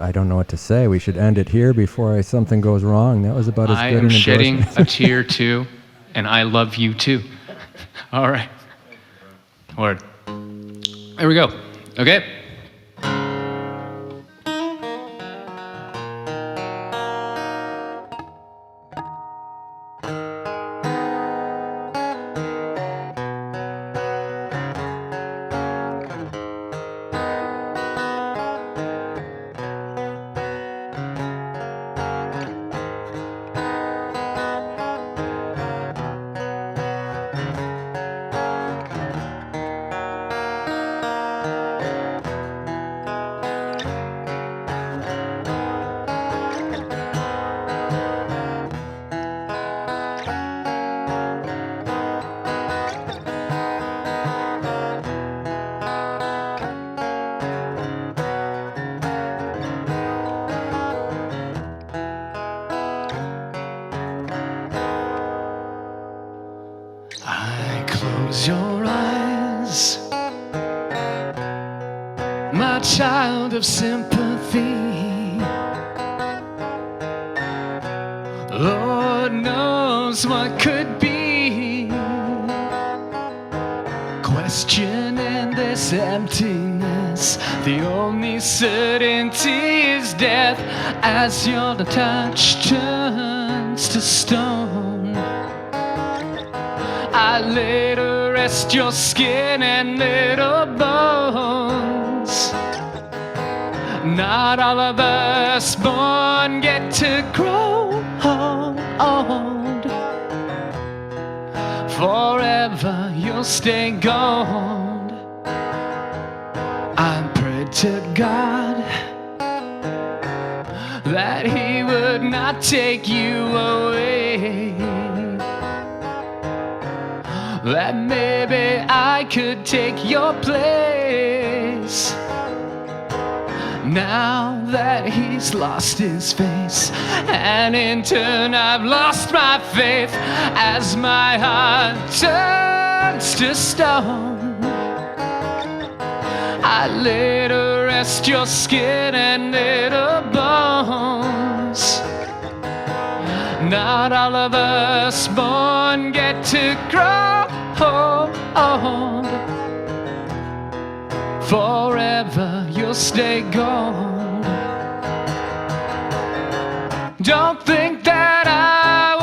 I don't know what to say. We should end it here before something goes wrong. That was about as I good am an shedding endorsement. a tear too, and I love you too. All right. Word. There we go. Okay. I close your eyes, my child of sympathy. Lord knows what could be. Questioning this emptiness, the only certainty is death as your touch turns to stone. I lay to rest your skin and little bones. Not all of us born get to grow old. Forever you'll stay gold. I prayed to God that He would not take you away, that maybe I could take your place. Now that He's lost His face, and in turn I've lost my faith, as my heart turns to stone, I lay to rest your skin and little bones. Not all of us born get to grow old. Forever you'll stay gold. Don't think that I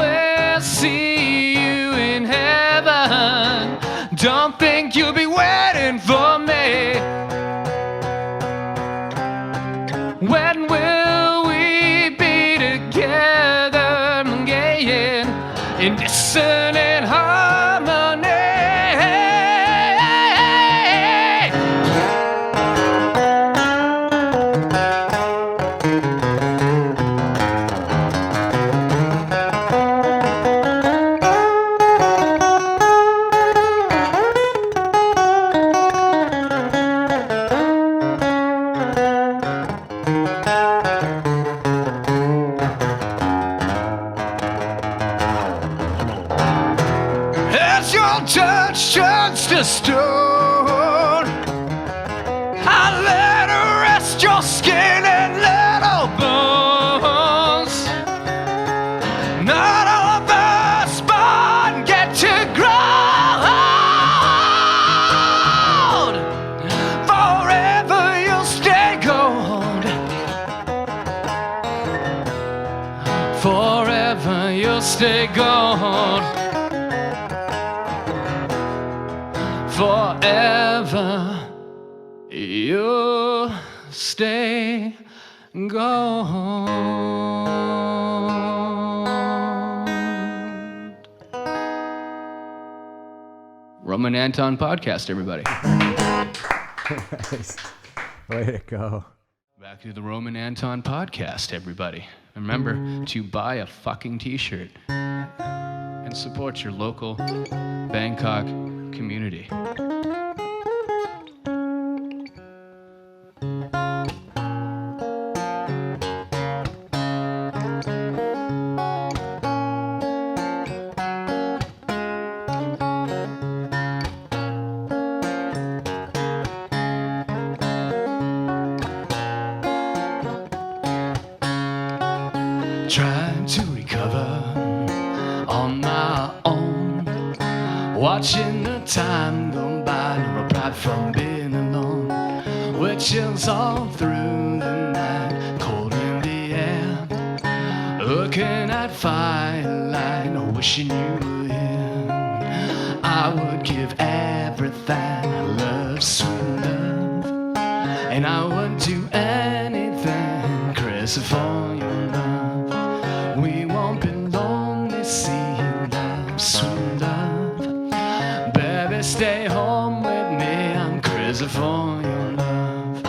will see you in heaven. Don't think you'll be waiting for me. When will we be together again in dissonant harmony? Touch turns to stone, I let her rest your skin and little bones. Not all of us born get to grow old. Forever you'll stay gold. Forever you'll stay gold. Forever you'll stay gold. Roman Anton Podcast, everybody. Nice. Way to go. Back to the Roman Anton Podcast, everybody. Remember to buy a fucking t-shirt and support your local Bangkok community. Trying to recover on my own, watching the time go by, no pride from being alone, with chills all through the night, cold in the air, looking at firelight, wishing you were here. I would give everything, love, sweet love, and I would do anything, crazy for your love. We won't be lonely, see love, sweet love. Baby, stay home with me, I'm crazy for your love.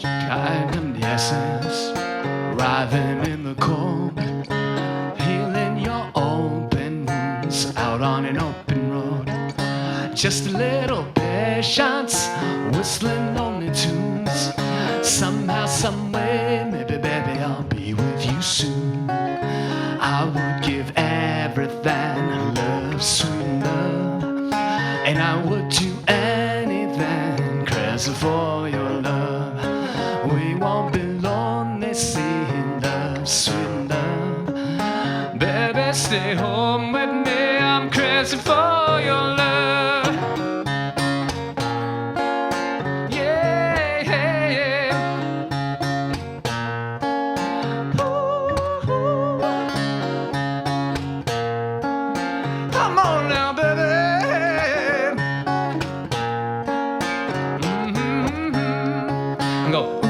Kind of the essence, writhing in the cold, healing your open wounds out on an open road. Just a little patience, whistling lonely tunes, stay home with me. I'm crazy for your love. Yeah, yeah, yeah. Ooh. Come on now, baby. And go.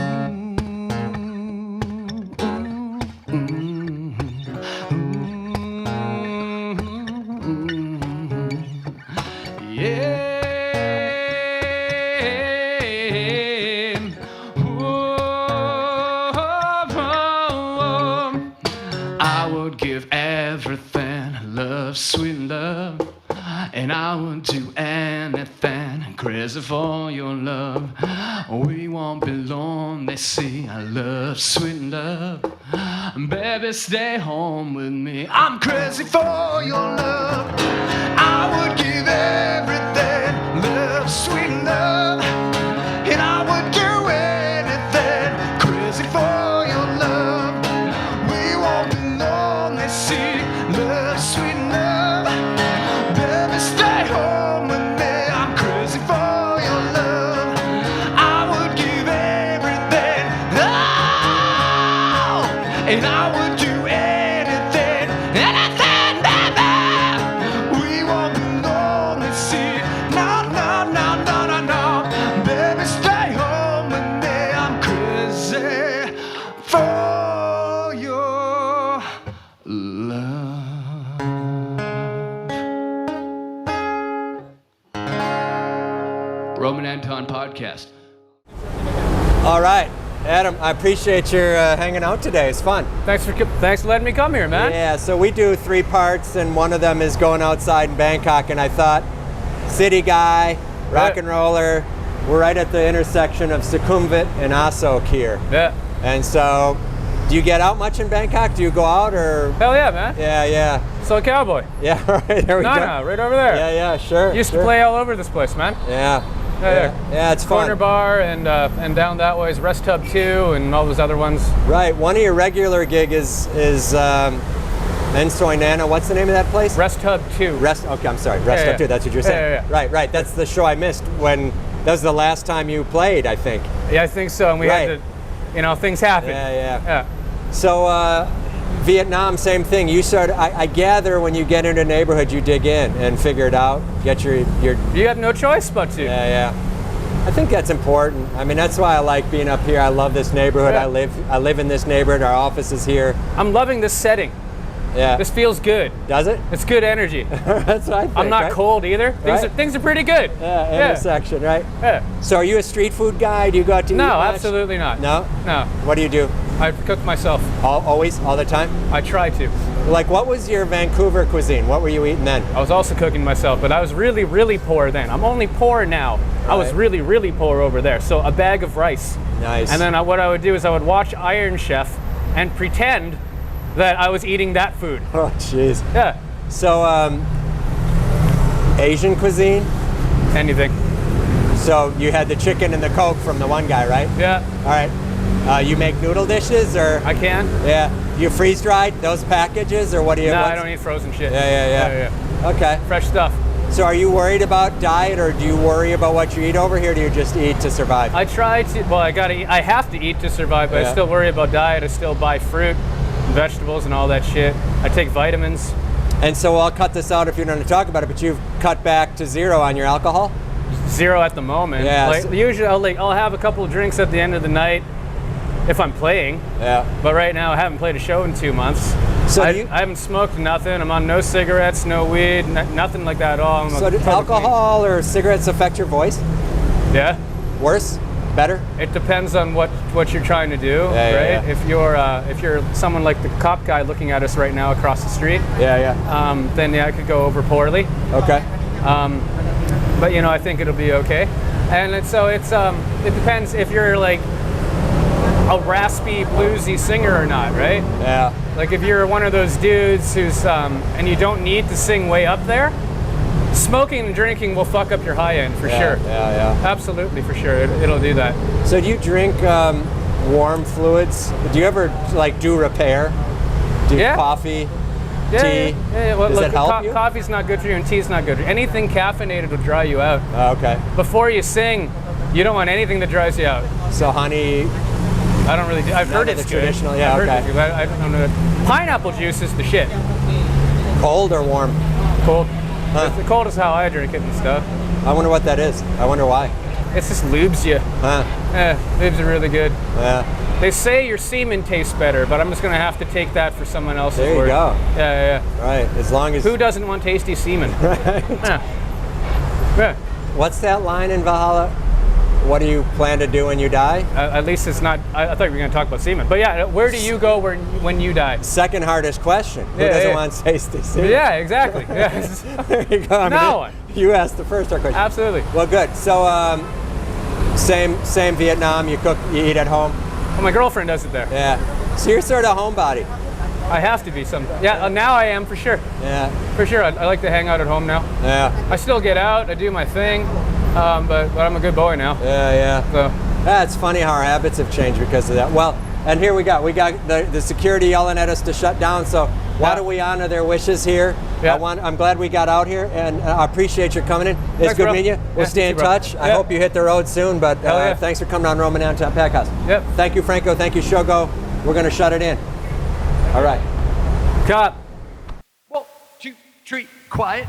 I would give everything, love, sweet love, and I would do anything, crazy for your love. We won't be lonely, see, I love, sweet love. Baby, stay home with me. I'm crazy for your love. I would give everything, love, sweet love, and I would do anything, crazy for your love. We won't be lonely, see, love, sweet love. Baby, stay home with me. I'm crazy for your love. I would give everything, oh, and I would do anything, anything, baby. We won't be lonely, see, no, no, no, no, no, no. Baby, stay home with me. I'm crazy for your love. Roman Anton Podcast. All right, Adam, I appreciate your hanging out today. It's fun. Thanks for letting me come here, man. Yeah, so we do 3 parts, and one of them is going outside in Bangkok, and I thought, city guy, rock and roller, we're right at the intersection of Sukhumvit and Asoke here. Yeah. And so, do you get out much in Bangkok? Do you go out, or? Hell yeah, man. Yeah. So a cowboy. Yeah, right, there we go. No, right over there. Yeah, sure. Used sure. to play all over this place, man. Yeah, it's fun. Corner bar and down that way is Rest Tub 2 and all those other ones. Right, one of your regular gig is Ensoy Nana. What's the name of that place? Rest Tub 2. Okay, I'm sorry. Rest Tub 2, that's what you're saying. Yeah. Right, that's the show I missed when, that was the last time you played, I think. Yeah, I think so, and we had to, things happen. Yeah. So, Vietnam, same thing. You I gather when you get into a neighborhood, you dig in and figure it out. Get your. You have no choice but to. Yeah. I think that's important. I mean, that's why I like being up here. I love this neighborhood. Yeah. I live in this neighborhood. Our office is here. I'm loving this setting. Yeah. This feels good. Does it? It's good energy. That's what I think. I'm not cold either. Things are pretty good. Yeah, intersection, right? Yeah. So are you a street food guy? Do you go out to eat much? Absolutely not. No? No. What do you do? I cook myself. Always? All the time? I try to. Like, what was your Vancouver cuisine? What were you eating then? I was also cooking myself, but I was really, really poor then. I'm only poor now. Right. I was really, really poor over there. So a bag of rice. Nice. And then what I would do is I would watch Iron Chef and pretend that I was eating that food. Oh, jeez. Yeah. So, Asian cuisine? Anything. So you had the chicken and the Coke from the one guy, right? Yeah. All right. You make noodle dishes, or? I can. Yeah. You freeze dried those packages, or what do you? No, I don't eat frozen shit. Yeah. Okay. Fresh stuff. So are you worried about diet, or do you worry about what you eat over here? Or do you just eat to survive? I try to. Well, I have to eat to survive, but I still worry about diet. I still buy fruit, vegetables, and all that shit. I take vitamins. And so I'll cut this out if you're going to talk about it, but you've cut back to 0 on your alcohol? 0 at the moment. Yeah. Like, usually I'll have a couple of drinks at the end of the night if I'm playing. Yeah. But right now I haven't played a show in 2 months. So I haven't smoked nothing. I'm on no cigarettes, no weed, nothing like that at all. So did alcohol or cigarettes affect your voice? Yeah. Worse? Better? It depends on what you're trying to do, right? Yeah. If you're someone like the cop guy looking at us right now across the street, then it could go over poorly. Okay. But I think it'll be okay. And it depends if you're like a raspy bluesy singer or not, right? Yeah. Like if you're one of those dudes who's and you don't need to sing way up there, smoking and drinking will fuck up your high end for sure. Yeah. Absolutely, for sure. It'll do that. So do you drink warm fluids? Do you ever do repair? Do you coffee? tea. Well, Does look, it help you? coffee's not good for you and tea's not good for you. Anything caffeinated will dry you out. Okay. Before you sing, you don't want anything that dries you out. So honey, I don't really do. I've heard of it's the good. traditional, yeah, I've heard okay. it's good, but I don't know. Pineapple juice is the shit. cold or warm? Cold. Huh. The cold is how I drink it and stuff. I wonder what that is. I wonder why. It's just lubes you. Huh. Lubes are really good. Yeah. They say your semen tastes better, but I'm just gonna have to take that for someone else's There you word. go. Yeah. Right. As long as. Who doesn't want tasty semen? Yeah. What's that line in Valhalla? What do you plan to do when you die? At least it's not. I thought we were going to talk about semen. But yeah, where do you go when you die? Second hardest question. Who Yeah, doesn't yeah. want tasty semen? Yeah, exactly. Yes. There you go. I mean, No one. You asked the first hard question. Absolutely. Well, good. So, same Vietnam. You cook, you eat at home. Well, my girlfriend does it there. Yeah. So you're sort of a homebody. I have to be some. Yeah, now I am for sure. Yeah. For sure. I like to hang out at home now. Yeah. I still get out. I do my thing. But I'm a good boy now. Yeah. So Yeah, it's funny how our habits have changed because of that. Well, and here we got the security yelling at us to shut down. So why Yeah. don't we honor their wishes here? Yeah. I'm glad we got out here, and I appreciate your coming in. It's Thanks, good bro. meeting you. We'll Yeah, stay you in too, bro. touch. I Yeah. hope you hit the road soon. But Hell yeah. thanks for coming on Roman Anton Podcast. Yep. Thank you, Franco. Thank you, Shogo. We're gonna shut it in. All right. cut. 1, 2, 3, quiet.